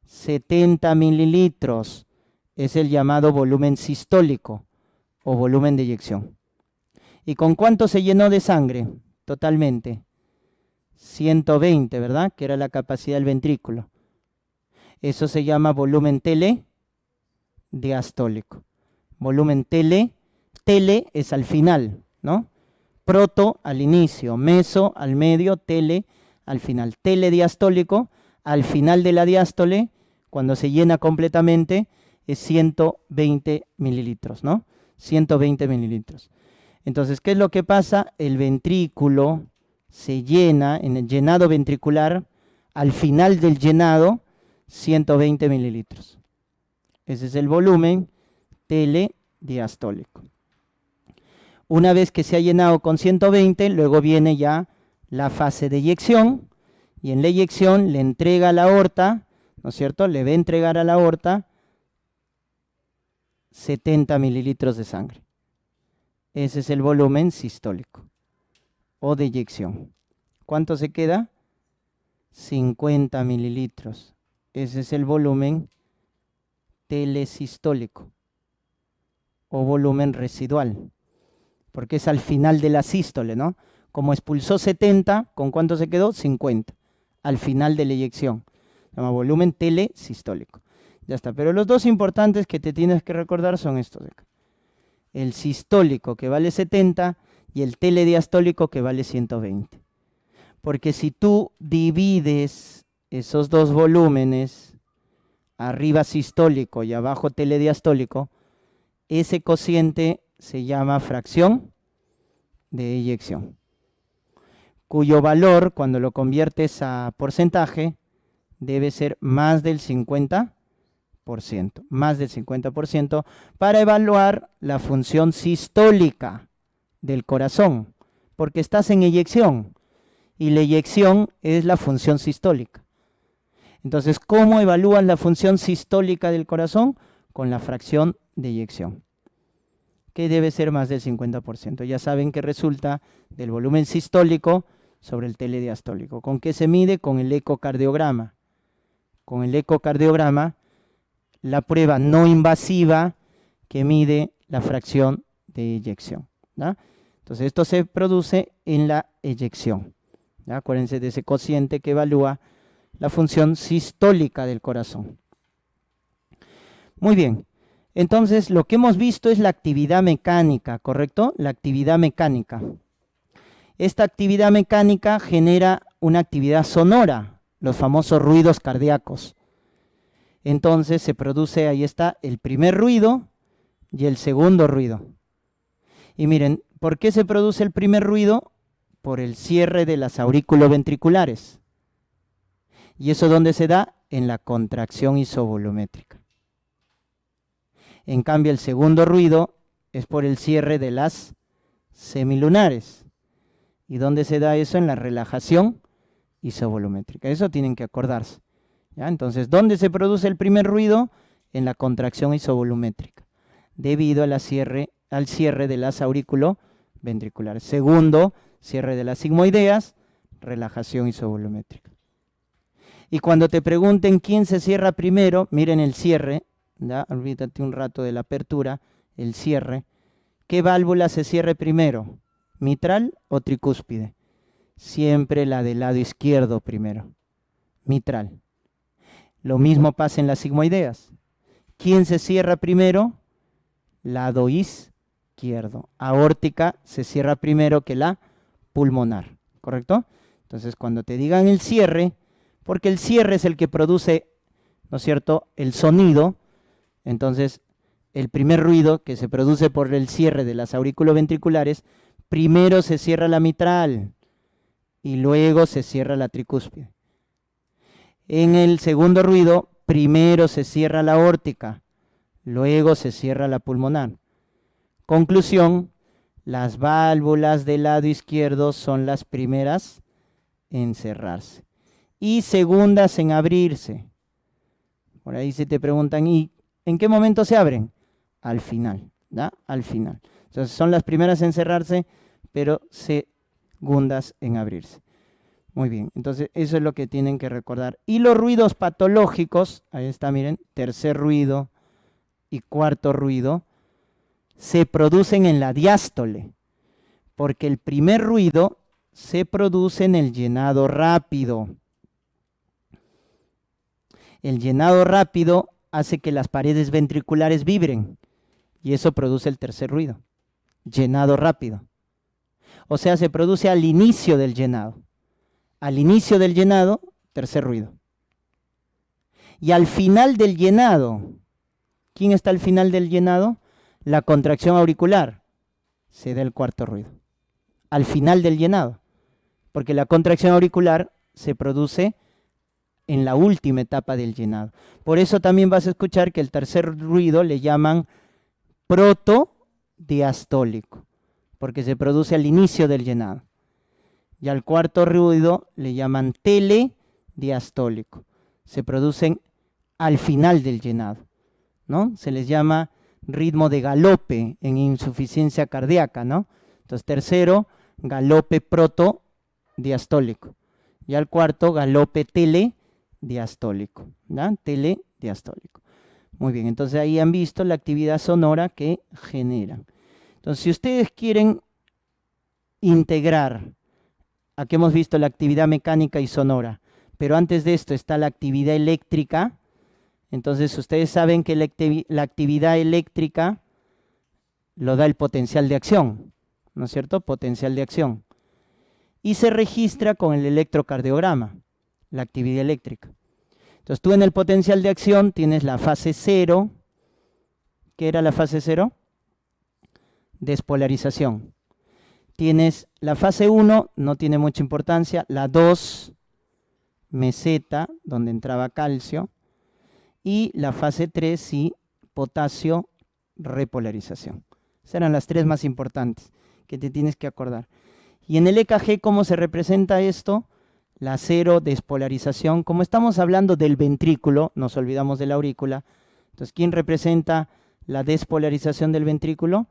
70 mililitros. Es el llamado volumen sistólico o volumen de eyección. ¿Y con cuánto se llenó de sangre totalmente? 120, ¿verdad? Que era la capacidad del ventrículo. Eso se llama volumen telediastólico. Volumen tele es al final, ¿no? Proto al inicio, meso al medio, tele al final. Telediastólico, al final de la diástole, cuando se llena completamente, es 120 mililitros, ¿no? 120 mililitros. Entonces, ¿qué es lo que pasa? El ventrículo se llena, en el llenado ventricular, al final del llenado, 120 mililitros. Ese es el volumen telediastólico. Una vez que se ha llenado con 120, luego viene ya la fase de eyección, y en la eyección le entrega a la aorta, ¿no es cierto? Le va a entregar a la aorta 70 mililitros de sangre. Ese es el volumen sistólico o de eyección. ¿Cuánto se queda? 50 mililitros. Ese es el volumen telesistólico o volumen residual, porque es al final de la sístole, ¿no? Como expulsó 70, ¿con cuánto se quedó? 50, al final de la eyección. Se llama volumen telesistólico. Ya está, pero los dos importantes que te tienes que recordar son estos de acá. El sistólico, que vale 70, y el telediastólico, que vale 120. Porque si tú divides esos dos volúmenes, arriba sistólico y abajo telediastólico, ese cociente se llama fracción de eyección, cuyo valor, cuando lo conviertes a porcentaje, debe ser más del 50%, más del 50%, para evaluar la función sistólica del corazón, porque estás en eyección, y la eyección es la función sistólica. Entonces, ¿cómo evalúas la función sistólica del corazón? Con la fracción de eyección. que debe ser más del 50%. Ya saben que resulta del volumen sistólico sobre el telediastólico. ¿Con qué se mide? Con el ecocardiograma. Con el ecocardiograma, la prueba no invasiva que mide la fracción de eyección, ¿ya? Entonces esto se produce en la eyección, ¿ya? Acuérdense de ese cociente que evalúa la función sistólica del corazón. Muy bien, entonces lo que hemos visto es la actividad mecánica, ¿correcto? La actividad mecánica. Esta actividad mecánica genera una actividad sonora, los famosos ruidos cardíacos. Entonces se produce, ahí está, el primer ruido y el segundo ruido. Y miren, ¿por qué se produce el primer ruido? Por el cierre de las aurículo-ventriculares. ¿Y eso dónde se da? En la contracción isovolumétrica. En cambio, el segundo ruido es por el cierre de las semilunares. ¿Y dónde se da eso? En la relajación isovolumétrica. Eso tienen que acordarse, ¿ya? Entonces, ¿dónde se produce el primer ruido? En la contracción isovolumétrica, debido al cierre de las aurículo-ventriculares. Segundo, cierre de las sigmoideas, relajación isovolumétrica. Y cuando te pregunten quién se cierra primero, miren el cierre, ¿ya? Olvídate un rato de la apertura, el cierre. ¿Qué válvula se cierre primero? ¿Mitral o tricúspide? Siempre la del lado izquierdo primero, mitral. Lo mismo pasa en las sigmoideas. ¿Quién se cierra primero? Lado izquierdo. Aórtica se cierra primero que la pulmonar, ¿correcto? Entonces, cuando te digan el cierre, porque el cierre es el que produce, ¿no es cierto?, el sonido. Entonces, el primer ruido que se produce por el cierre de las aurículo-ventriculares, primero se cierra la mitral y luego se cierra la tricúspide. En el segundo ruido, primero se cierra la aórtica, luego se cierra la pulmonar. Conclusión, las válvulas del lado izquierdo son las primeras en cerrarse y segundas en abrirse. Por ahí se te preguntan, ¿y en qué momento se abren? Al final, ¿ya? Al final. Entonces son las primeras en cerrarse, pero segundas en abrirse. Muy bien, entonces eso es lo que tienen que recordar. Y los ruidos patológicos, ahí está, miren, tercer ruido y cuarto ruido, se producen en la diástole, porque el primer ruido se produce en el llenado rápido. El llenado rápido hace que las paredes ventriculares vibren y eso produce el tercer ruido, llenado rápido. O sea, se produce al inicio del llenado. Al inicio del llenado, tercer ruido. Y al final del llenado, ¿quién está al final del llenado? La contracción auricular. Se da el cuarto ruido. Al final del llenado. Porque la contracción auricular se produce en la última etapa del llenado. Por eso también vas a escuchar que el tercer ruido le llaman protodiastólico, porque se produce al inicio del llenado. Y al cuarto ruido le llaman telediastólico. Se producen al final del llenado, ¿no? Se les llama ritmo de galope en insuficiencia cardíaca, ¿no? Entonces, tercero, galope protodiastólico. Y al cuarto, galope telediastólico, ¿ya? Telediastólico. Muy bien, entonces ahí han visto la actividad sonora que generan. Entonces, si ustedes quieren integrar, aquí hemos visto la actividad mecánica y sonora, pero antes de esto está la actividad eléctrica. Entonces ustedes saben que la actividad eléctrica lo da el potencial de acción, ¿no es cierto? Potencial de acción. Y se registra con el electrocardiograma, la actividad eléctrica. Entonces tú en el potencial de acción tienes la fase 0. ¿Qué era la fase 0? Despolarización. Tienes la fase 1, no tiene mucha importancia, la 2, meseta, donde entraba calcio, y la fase 3, sí, potasio, repolarización. Esas eran las tres más importantes que te tienes que acordar. Y en el EKG, ¿cómo se representa esto? La 0, despolarización. Como estamos hablando del ventrículo, nos olvidamos de la aurícula. Entonces, ¿quién representa la despolarización del ventrículo?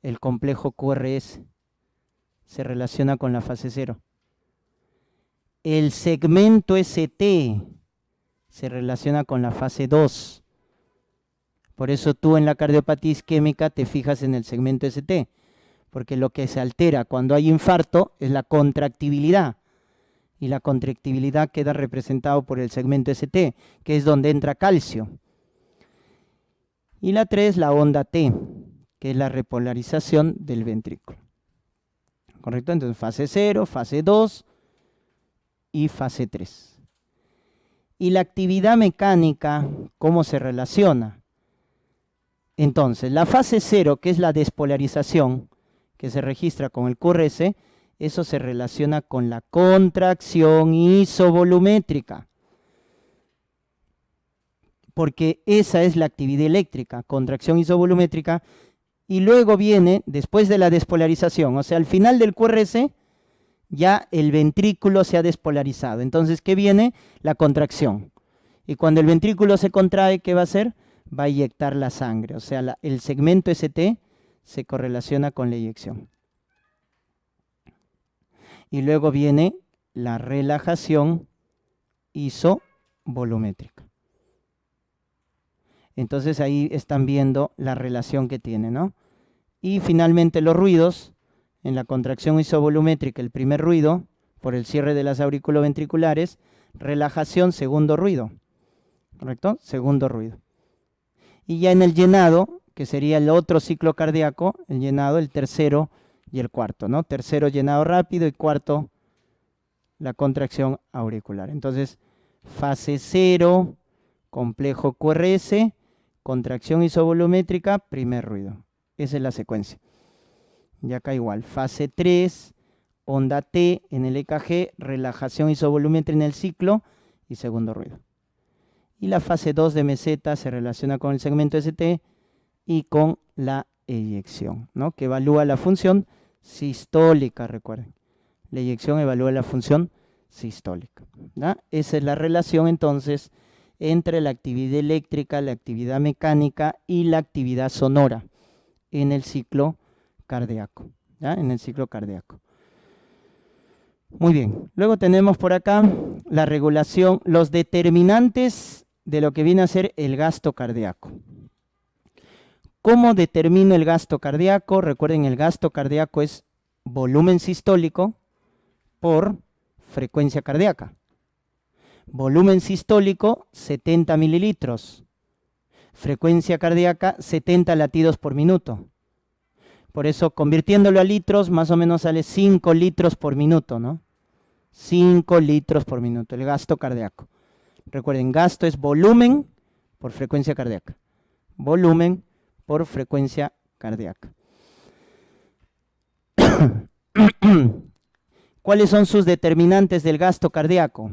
el complejo QRS. Se relaciona con la fase 0. El segmento ST se relaciona con la fase 2. Por eso tú en la cardiopatía isquémica te fijas en el segmento ST, porque lo que se altera cuando hay infarto es la contractibilidad, y la contractibilidad queda representado por el segmento ST, que es donde entra calcio. Y la 3, la onda T, que es la repolarización del ventrículo. ¿Correcto? Entonces fase 0, fase 2 y fase 3. Y la actividad mecánica, ¿cómo se relaciona? Entonces, la fase 0, que es la despolarización, que se registra con el QRS, eso se relaciona con la contracción isovolumétrica. Porque esa es la actividad eléctrica, contracción isovolumétrica, y luego viene, después de la despolarización, o sea, al final del QRS, ya el ventrículo se ha despolarizado. Entonces, ¿qué viene? La contracción. Y cuando el ventrículo se contrae, ¿qué va a hacer? Va a eyectar la sangre. O sea, el segmento ST se correlaciona con la eyección. Y luego viene la relajación isovolumétrica. Entonces ahí están viendo la relación que tiene, ¿no? Y finalmente los ruidos, en la contracción isovolumétrica, el primer ruido, por el cierre de las auriculoventriculares, relajación, segundo ruido, ¿correcto? Segundo ruido. Y ya en el llenado, que sería el otro ciclo cardíaco, el llenado, el tercero y el cuarto, ¿no? Tercero llenado rápido y cuarto la contracción auricular. Entonces, fase 0, complejo QRS, contracción isovolumétrica, primer ruido. Esa es la secuencia. Y acá igual, fase 3, onda T en el EKG, relajación isovolumétrica en el ciclo y segundo ruido. Y la fase 2 de meseta se relaciona con el segmento ST y con la eyección, ¿no? Que evalúa la función sistólica, recuerden. La eyección evalúa la función sistólica, ¿no? Esa es la relación entonces entre la actividad eléctrica, la actividad mecánica y la actividad sonora en el ciclo cardíaco, ¿ya? En el ciclo cardíaco. Muy bien, luego tenemos por acá la regulación, los determinantes de lo que viene a ser el gasto cardíaco. ¿Cómo determino el gasto cardíaco? Recuerden, el gasto cardíaco es volumen sistólico por frecuencia cardíaca. Volumen sistólico, 70 mililitros. Frecuencia cardíaca, 70 latidos por minuto. Por eso, convirtiéndolo a litros, más o menos sale 5 litros por minuto, ¿no? 5 litros por minuto, el gasto cardíaco. Recuerden, gasto es volumen por frecuencia cardíaca. Volumen por frecuencia cardíaca. ¿Cuáles son sus determinantes del gasto cardíaco?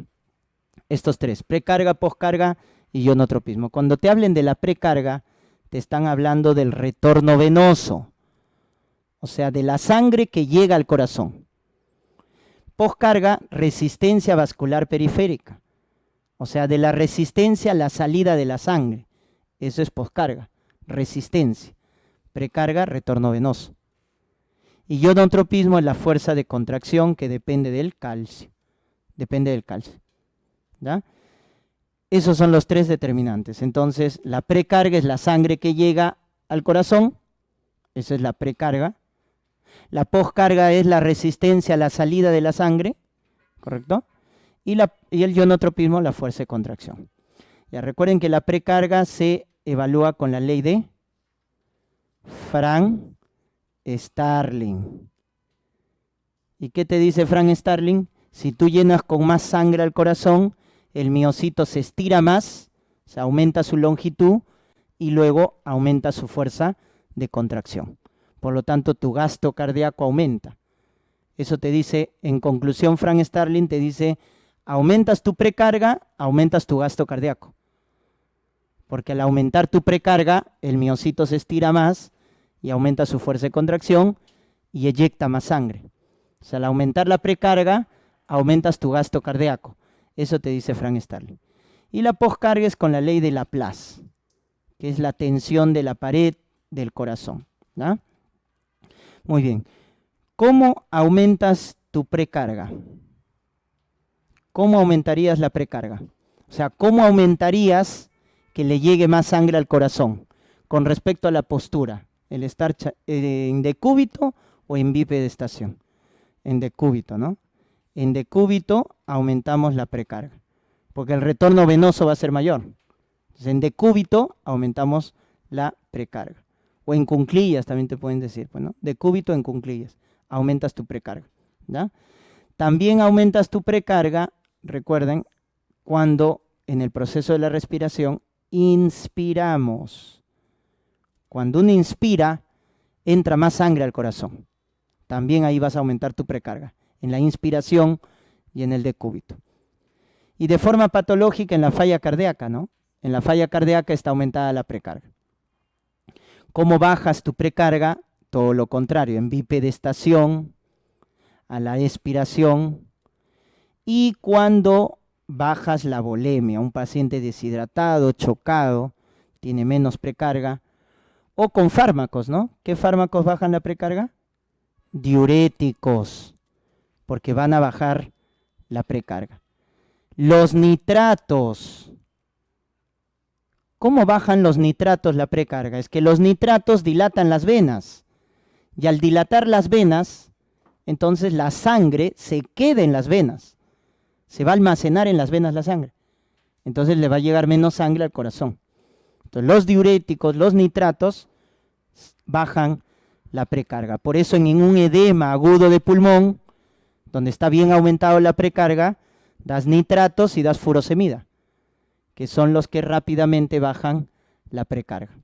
Estos tres: precarga, poscarga y ionotropismo. Cuando te hablen de la precarga, te están hablando del retorno venoso, o sea, de la sangre que llega al corazón. Poscarga, resistencia vascular periférica, o sea, de la resistencia a la salida de la sangre. Eso es poscarga, resistencia. Precarga, retorno venoso. Y ionotropismo es la fuerza de contracción que depende del calcio. Depende del calcio, ¿ya? Esos son los tres determinantes. Entonces, la precarga es la sangre que llega al corazón. Esa es la precarga. La poscarga es la resistencia a la salida de la sangre, ¿correcto? Y el ionotropismo, la fuerza de contracción. Ya recuerden que la precarga se evalúa con la ley de Frank-Starling. ¿Y qué te dice Frank-Starling? Si tú llenas con más sangre al corazón, el miocito se estira más, o sea, aumenta su longitud y luego aumenta su fuerza de contracción. Por lo tanto, tu gasto cardíaco aumenta. Eso te dice, en conclusión, Frank-Starling te dice, aumentas tu precarga, aumentas tu gasto cardíaco. Porque al aumentar tu precarga, el miocito se estira más y aumenta su fuerza de contracción y eyecta más sangre. O sea, al aumentar la precarga, aumentas tu gasto cardíaco. Eso te dice Frank-Starling. Y la poscarga es con la ley de Laplace, que es la tensión de la pared del corazón, ¿no? Muy bien. ¿Cómo aumentas tu precarga? ¿Cómo aumentarías la precarga? O sea, ¿cómo aumentarías que le llegue más sangre al corazón con respecto a la postura? ¿El estar en decúbito o en bipedestación? En decúbito, ¿no? En decúbito aumentamos la precarga, porque el retorno venoso va a ser mayor. Entonces, en decúbito aumentamos la precarga. O en cuclillas también te pueden decir, pues, ¿no? Decúbito en cuclillas, aumentas tu precarga, ¿ya? También aumentas tu precarga, recuerden, cuando en el proceso de la respiración inspiramos. Cuando uno inspira, entra más sangre al corazón. También ahí vas a aumentar tu precarga, en la inspiración y en el decúbito. Y de forma patológica en la falla cardíaca, ¿no? En la falla cardíaca está aumentada la precarga. ¿Cómo bajas tu precarga? Todo lo contrario, en bipedestación, a la expiración, y cuando bajas la volemia, un paciente deshidratado, chocado, tiene menos precarga, o con fármacos, ¿no? ¿Qué fármacos bajan la precarga? Diuréticos, porque van a bajar la precarga. Los nitratos. ¿Cómo bajan los nitratos la precarga? Es que los nitratos dilatan las venas, y al dilatar las venas, entonces la sangre se queda en las venas, se va a almacenar en las venas la sangre, entonces le va a llegar menos sangre al corazón. Entonces los diuréticos, los nitratos, bajan la precarga. Por eso en un edema agudo de pulmón, donde está bien aumentado la precarga, das nitratos y das furosemida, que son los que rápidamente bajan la precarga,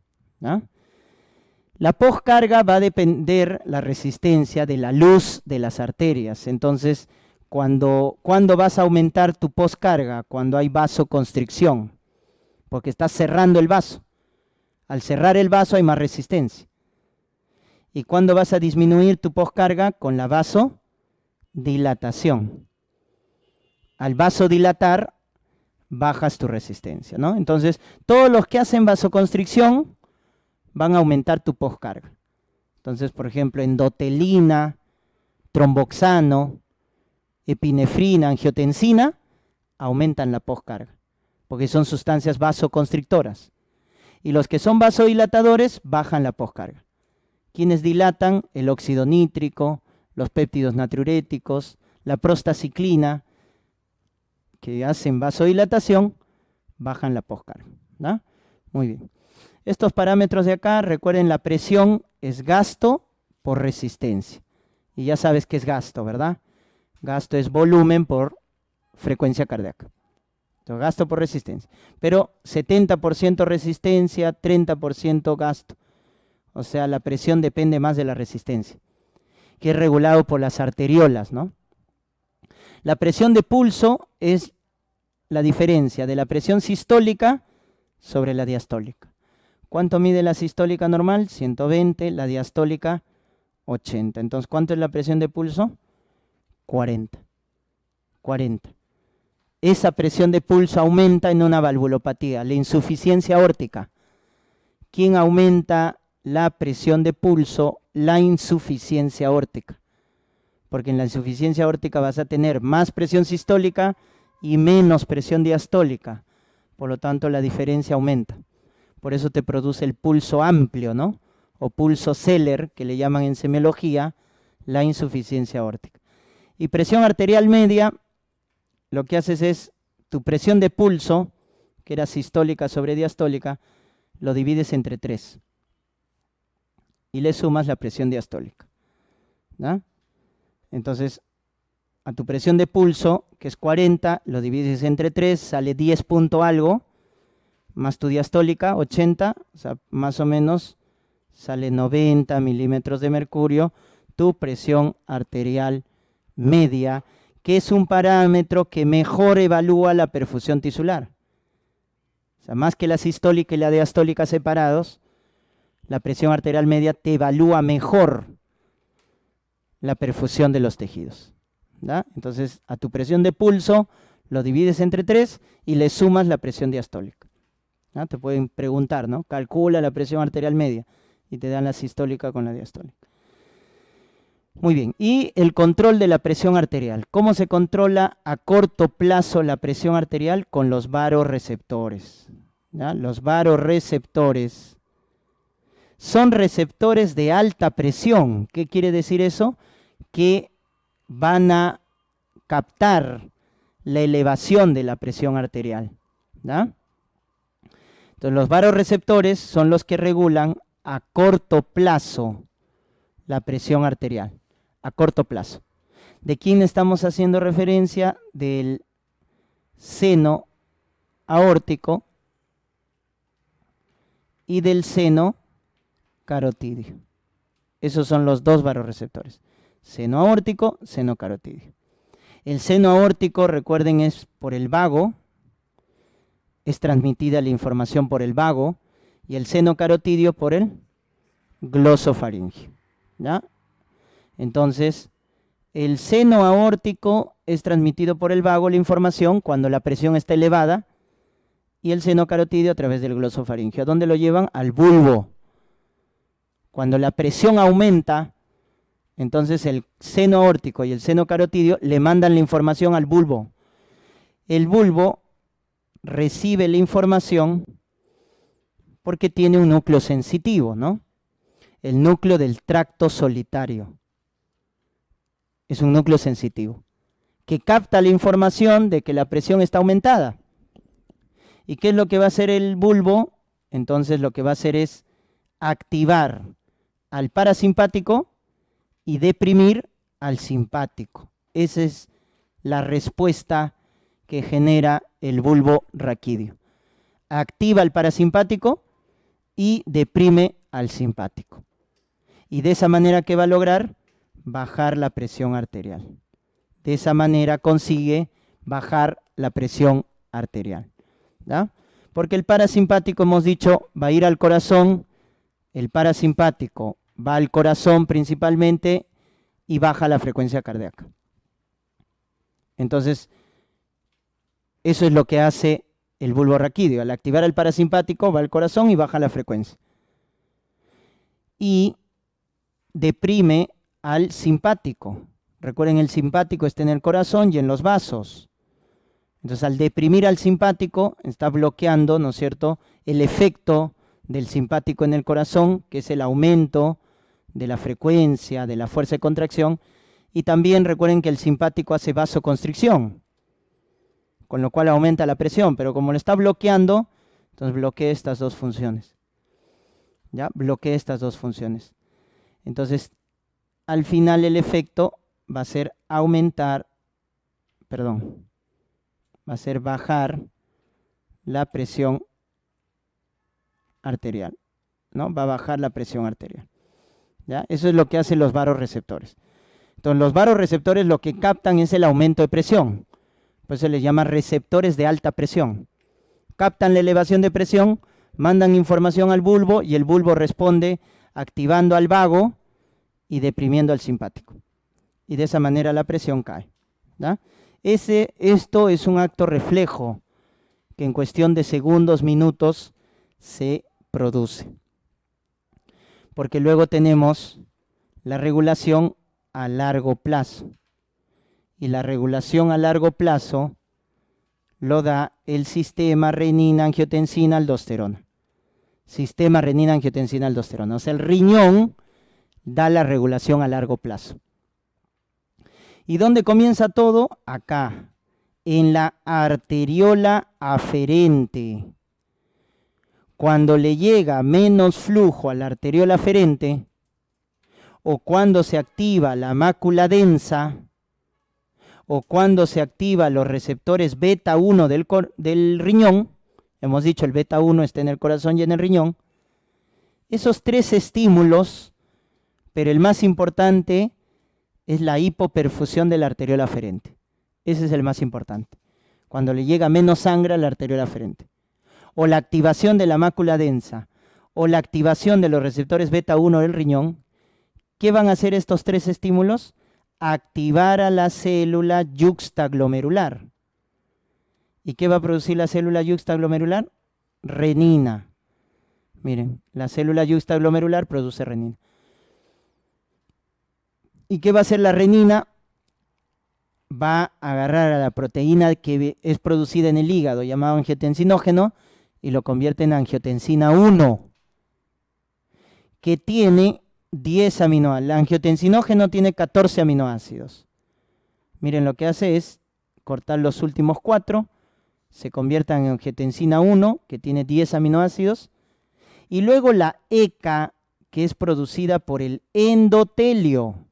¿no? La poscarga va a depender la resistencia de la luz de las arterias. Entonces, ¿cuándo vas a aumentar tu poscarga? Cuando hay vasoconstricción, porque estás cerrando el vaso. Al cerrar el vaso hay más resistencia. ¿Y cuándo vas a disminuir tu poscarga? Con la vasodilatación. Al vasodilatar, bajas tu resistencia, ¿no? Entonces, todos los que hacen vasoconstricción van a aumentar tu poscarga. Entonces, por ejemplo, endotelina, tromboxano, epinefrina, angiotensina, aumentan la poscarga, porque son sustancias vasoconstrictoras. Y los que son vasodilatadores bajan la poscarga. Quienes dilatan, el óxido nítrico, los péptidos natriuréticos, la prostaciclina, que hacen vasodilatación, bajan la poscarga, ¿no? Muy bien. Estos parámetros de acá, recuerden, la presión es gasto por resistencia. Y ya sabes qué es gasto, ¿verdad? Gasto es volumen por frecuencia cardíaca. Entonces, gasto por resistencia. Pero 70% resistencia, 30% gasto. O sea, la presión depende más de la resistencia, que es regulado por las arteriolas, ¿no? La presión de pulso es la diferencia de la presión sistólica sobre la diastólica. ¿Cuánto mide la sistólica normal? 120, la diastólica 80. Entonces, ¿cuánto es la presión de pulso? 40. 40. Esa presión de pulso aumenta en una valvulopatía, la insuficiencia aórtica. ¿Quién aumenta la presión de pulso? La insuficiencia aórtica. Porque en la insuficiencia aórtica vas a tener más presión sistólica y menos presión diastólica. Por lo tanto, la diferencia aumenta. Por eso te produce el pulso amplio, ¿no? O pulso Zeller, que le llaman en semiología, la insuficiencia aórtica. Y presión arterial media, lo que haces es tu presión de pulso, que era sistólica sobre diastólica, lo divides entre 3. Y le sumas la presión diastólica, ¿no? Entonces, a tu presión de pulso, que es 40, lo divides entre 3, sale 10 punto algo, más tu diastólica, 80, o sea, más o menos sale 90 milímetros de mercurio, tu presión arterial media, que es un parámetro que mejor evalúa la perfusión tisular. O sea, más que la sistólica y la diastólica separados, la presión arterial media te evalúa mejor la perfusión de los tejidos, ¿da? Entonces, a tu presión de pulso lo divides entre 3 y le sumas la presión diastólica, ¿no? Te pueden preguntar, ¿no? Calcula la presión arterial media y te dan la sistólica con la diastólica. Muy bien, y el control de la presión arterial. ¿Cómo se controla a corto plazo la presión arterial? Con los varoreceptores. ¿Ya? Los varoreceptores son receptores de alta presión. ¿Qué quiere decir eso? Que van a captar la elevación de la presión arterial. ¿Ya? Entonces los varoreceptores son los que regulan a corto plazo la presión arterial. A corto plazo. ¿De quién estamos haciendo referencia? Del seno aórtico y del seno carotidio. Esos son los dos varoreceptores. Seno aórtico, seno carotidio. El seno aórtico, recuerden, es por el vago. Es transmitida la información por el vago. Y el seno carotidio por el glosofaringio. ¿Ya? Entonces, el seno aórtico es transmitido por el vago la información cuando la presión está elevada y el seno carotidio a través del glosofaringio. ¿A dónde lo llevan? Al bulbo. Cuando la presión aumenta, entonces el seno aórtico y el seno carotidio le mandan la información al bulbo. El bulbo recibe la información porque tiene un núcleo sensitivo, ¿no? El núcleo del tracto solitario. Es un núcleo sensitivo que capta la información de que la presión está aumentada. ¿Y qué es lo que va a hacer el bulbo? Entonces lo que va a hacer es activar al parasimpático y deprimir al simpático. Esa es la respuesta que genera el bulbo raquídeo. Activa al parasimpático y deprime al simpático. Y de esa manera, ¿qué va a lograr? Bajar la presión arterial. De esa manera consigue bajar la presión arterial. ¿Ya? Porque el parasimpático, hemos dicho, va a ir al corazón, el parasimpático va al corazón principalmente y baja la frecuencia cardíaca. Entonces, eso es lo que hace el bulbo raquídeo. Al activar el parasimpático va al corazón y baja la frecuencia. Y deprime al simpático. Recuerden, el simpático está en el corazón y en los vasos. Entonces, al deprimir al simpático, está bloqueando, ¿no es cierto?, el efecto del simpático en el corazón, que es el aumento de la frecuencia, de la fuerza de contracción. Y también recuerden que el simpático hace vasoconstricción, con lo cual aumenta la presión, pero como lo está bloqueando, entonces bloquea estas dos funciones. ¿Ya? Bloquea estas dos funciones. Entonces, al final el efecto va a ser bajar la presión arterial, ¿no? Va a bajar la presión arterial. ¿Ya? Eso es lo que hacen los varoreceptores. Entonces, los varoreceptores lo que captan es el aumento de presión. Por eso se les llama receptores de alta presión. Captan la elevación de presión, mandan información al bulbo y el bulbo responde activando al vago y deprimiendo al simpático. Y de esa manera la presión cae. ¿Ya? Esto es un acto reflejo que en cuestión de segundos, minutos, se produce. Porque luego tenemos la regulación a largo plazo. Y la regulación a largo plazo lo da el sistema renina-angiotensina-aldosterona. Sistema renina-angiotensina-aldosterona. O sea, el riñón da la regulación a largo plazo. ¿Y dónde comienza todo? Acá, en la arteriola aferente. Cuando le llega menos flujo a la arteriola aferente, o cuando se activa la mácula densa, o cuando se activan los receptores beta 1 del riñón, hemos dicho el beta 1 está en el corazón y en el riñón, esos tres estímulos, pero el más importante es la hipoperfusión de la arteriola aferente. Ese es el más importante. Cuando le llega menos sangre a la arteriola aferente. O la activación de la mácula densa, o la activación de los receptores beta 1 del riñón. ¿Qué van a hacer estos tres estímulos? Activar a la célula yuxtaglomerular. ¿Y qué va a producir la célula yuxtaglomerular? Renina. Miren, la célula yuxtaglomerular produce renina. ¿Y qué va a hacer la renina? Va a agarrar a la proteína que es producida en el hígado, llamado angiotensinógeno, y lo convierte en angiotensina 1, que tiene 10 aminoácidos. El angiotensinógeno tiene 14 aminoácidos. Miren, lo que hace es cortar los últimos 4, se convierte en angiotensina 1, que tiene 10 aminoácidos, y luego la ECA, que es producida por el endotelio.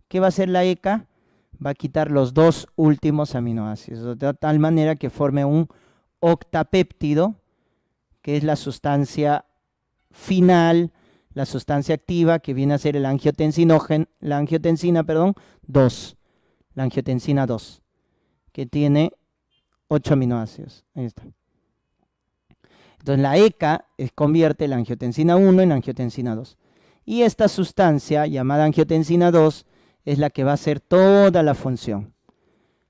¿Qué va a hacer la ECA? Va a quitar los 2 últimos aminoácidos, de tal manera que forme un octapéptido, que es la sustancia final, la sustancia activa, que viene a ser el angiotensinógeno, la angiotensina 2, la angiotensina 2, que tiene 8 aminoácidos. Ahí está. Entonces la ECA convierte la angiotensina 1 en angiotensina 2. Y esta sustancia llamada angiotensina 2 es la que va a hacer toda la función.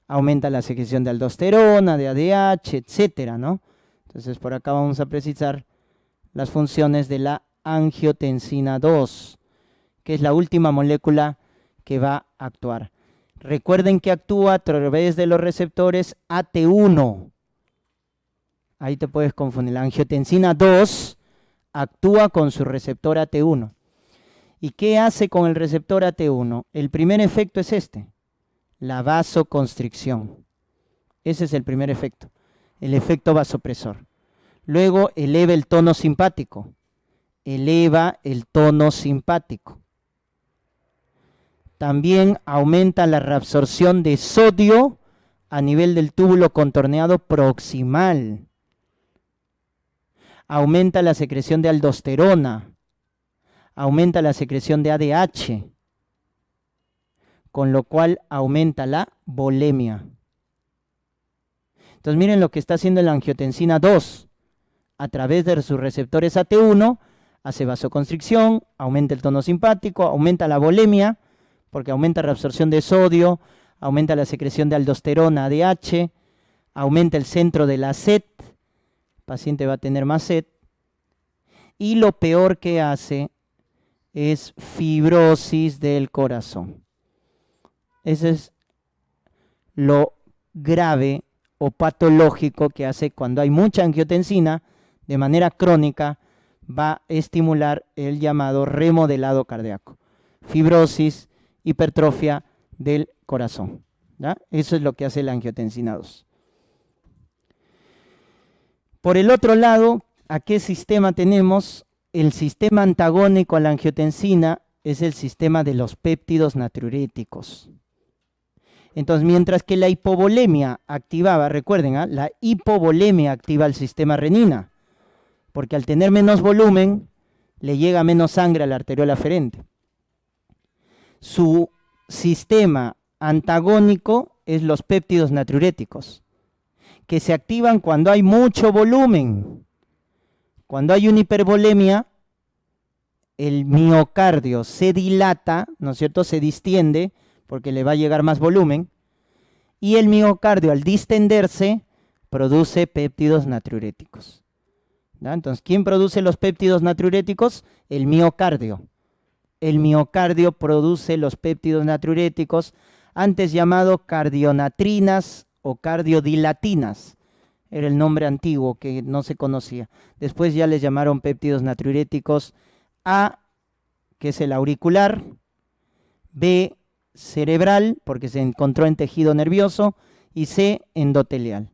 Aumenta la secreción de aldosterona, de ADH, etcétera, ¿no? Entonces por acá vamos a precisar las funciones de la angiotensina 2, que es la última molécula que va a actuar. Recuerden que actúa a través de los receptores AT1. Ahí te puedes confundir. La angiotensina 2 actúa con su receptor AT1. ¿Y qué hace con el receptor AT1? El primer efecto es este, la vasoconstricción. Ese es el primer efecto, el efecto vasopresor. Luego eleva el tono simpático. Eleva el tono simpático. También aumenta la reabsorción de sodio a nivel del túbulo contorneado proximal. Aumenta la secreción de aldosterona. Aumenta la secreción de ADH, con lo cual aumenta la volemia. Entonces miren lo que está haciendo la angiotensina 2. A través de sus receptores AT1, hace vasoconstricción, aumenta el tono simpático, aumenta la volemia, porque aumenta la reabsorción de sodio, aumenta la secreción de aldosterona, ADH, aumenta el centro de la sed, el paciente va a tener más sed, y lo peor que hace es fibrosis del corazón. Ese es lo grave o patológico que hace cuando hay mucha angiotensina, de manera crónica, va a estimular el llamado remodelado cardíaco. Fibrosis, hipertrofia del corazón, ¿ya? Eso es lo que hace la angiotensina 2. Por el otro lado, ¿a qué sistema tenemos? El sistema antagónico a la angiotensina es el sistema de los péptidos natriuréticos. Entonces, mientras que la hipovolemia activaba, recuerden, la hipovolemia activa el sistema renina, porque al tener menos volumen, le llega menos sangre a la arteriola aferente. Su sistema antagónico es los péptidos natriuréticos, que se activan cuando hay mucho volumen. Cuando hay una hipervolemia, el miocardio se dilata, ¿no es cierto? Se distiende porque le va a llegar más volumen. Y el miocardio, al distenderse, produce péptidos natriuréticos. ¿Ya? Entonces, ¿quién produce los péptidos natriuréticos? El miocardio. El miocardio produce los péptidos natriuréticos, antes llamado cardionatrinas o cardiodilatinas. Era el nombre antiguo que no se conocía. Después ya les llamaron péptidos natriuréticos A, que es el auricular, B, cerebral, porque se encontró en tejido nervioso, y C, endotelial.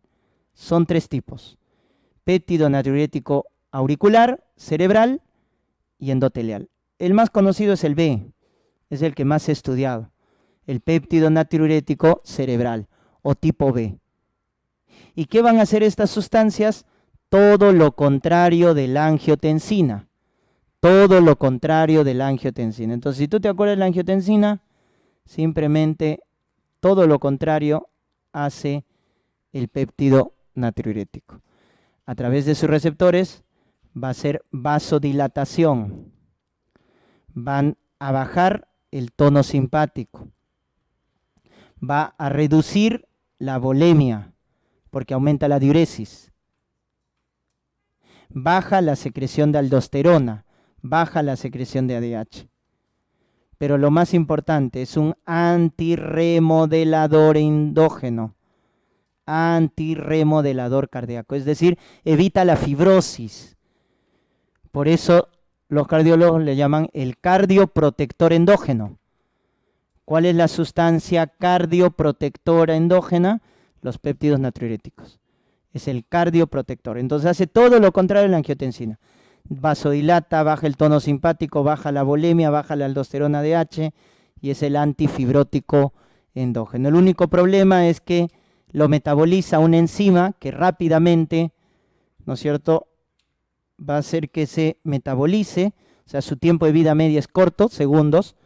Son 3 tipos. Péptido natriurético auricular, cerebral y endotelial. El más conocido es el B, es el que más he estudiado. El péptido natriurético cerebral o tipo B. ¿Y qué van a hacer estas sustancias? Todo lo contrario de la angiotensina. Todo lo contrario de la angiotensina. Entonces, si tú te acuerdas de la angiotensina, simplemente todo lo contrario hace el péptido natriurético. A través de sus receptores va a ser vasodilatación. Van a bajar el tono simpático. Va a reducir la volemia, porque aumenta la diuresis. Baja la secreción de aldosterona, baja la secreción de ADH. pero lo más importante, es un antirremodelador endógeno. Antirremodelador cardíaco, es decir, evita la fibrosis. Por eso los cardiólogos le llaman el cardioprotector endógeno. ¿Cuál es la sustancia cardioprotectora endógena? Los péptidos natriuréticos. Es el cardioprotector. Entonces hace todo lo contrario a la angiotensina. Vasodilata, baja el tono simpático, baja la volemia, baja la aldosterona DH y es el antifibrótico endógeno. El único problema es que lo metaboliza una enzima que rápidamente, ¿no es cierto?, va a hacer que se metabolice, o sea, su tiempo de vida media es corto, segundos.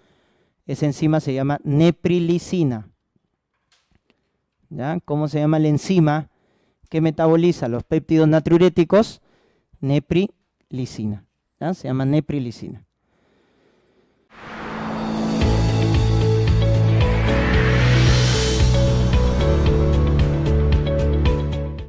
Esa enzima se llama neprilicina. ¿Ya? ¿Cómo se llama la enzima que metaboliza los péptidos natriuréticos? Neprilicina. ¿Ya? Se llama neprilicina.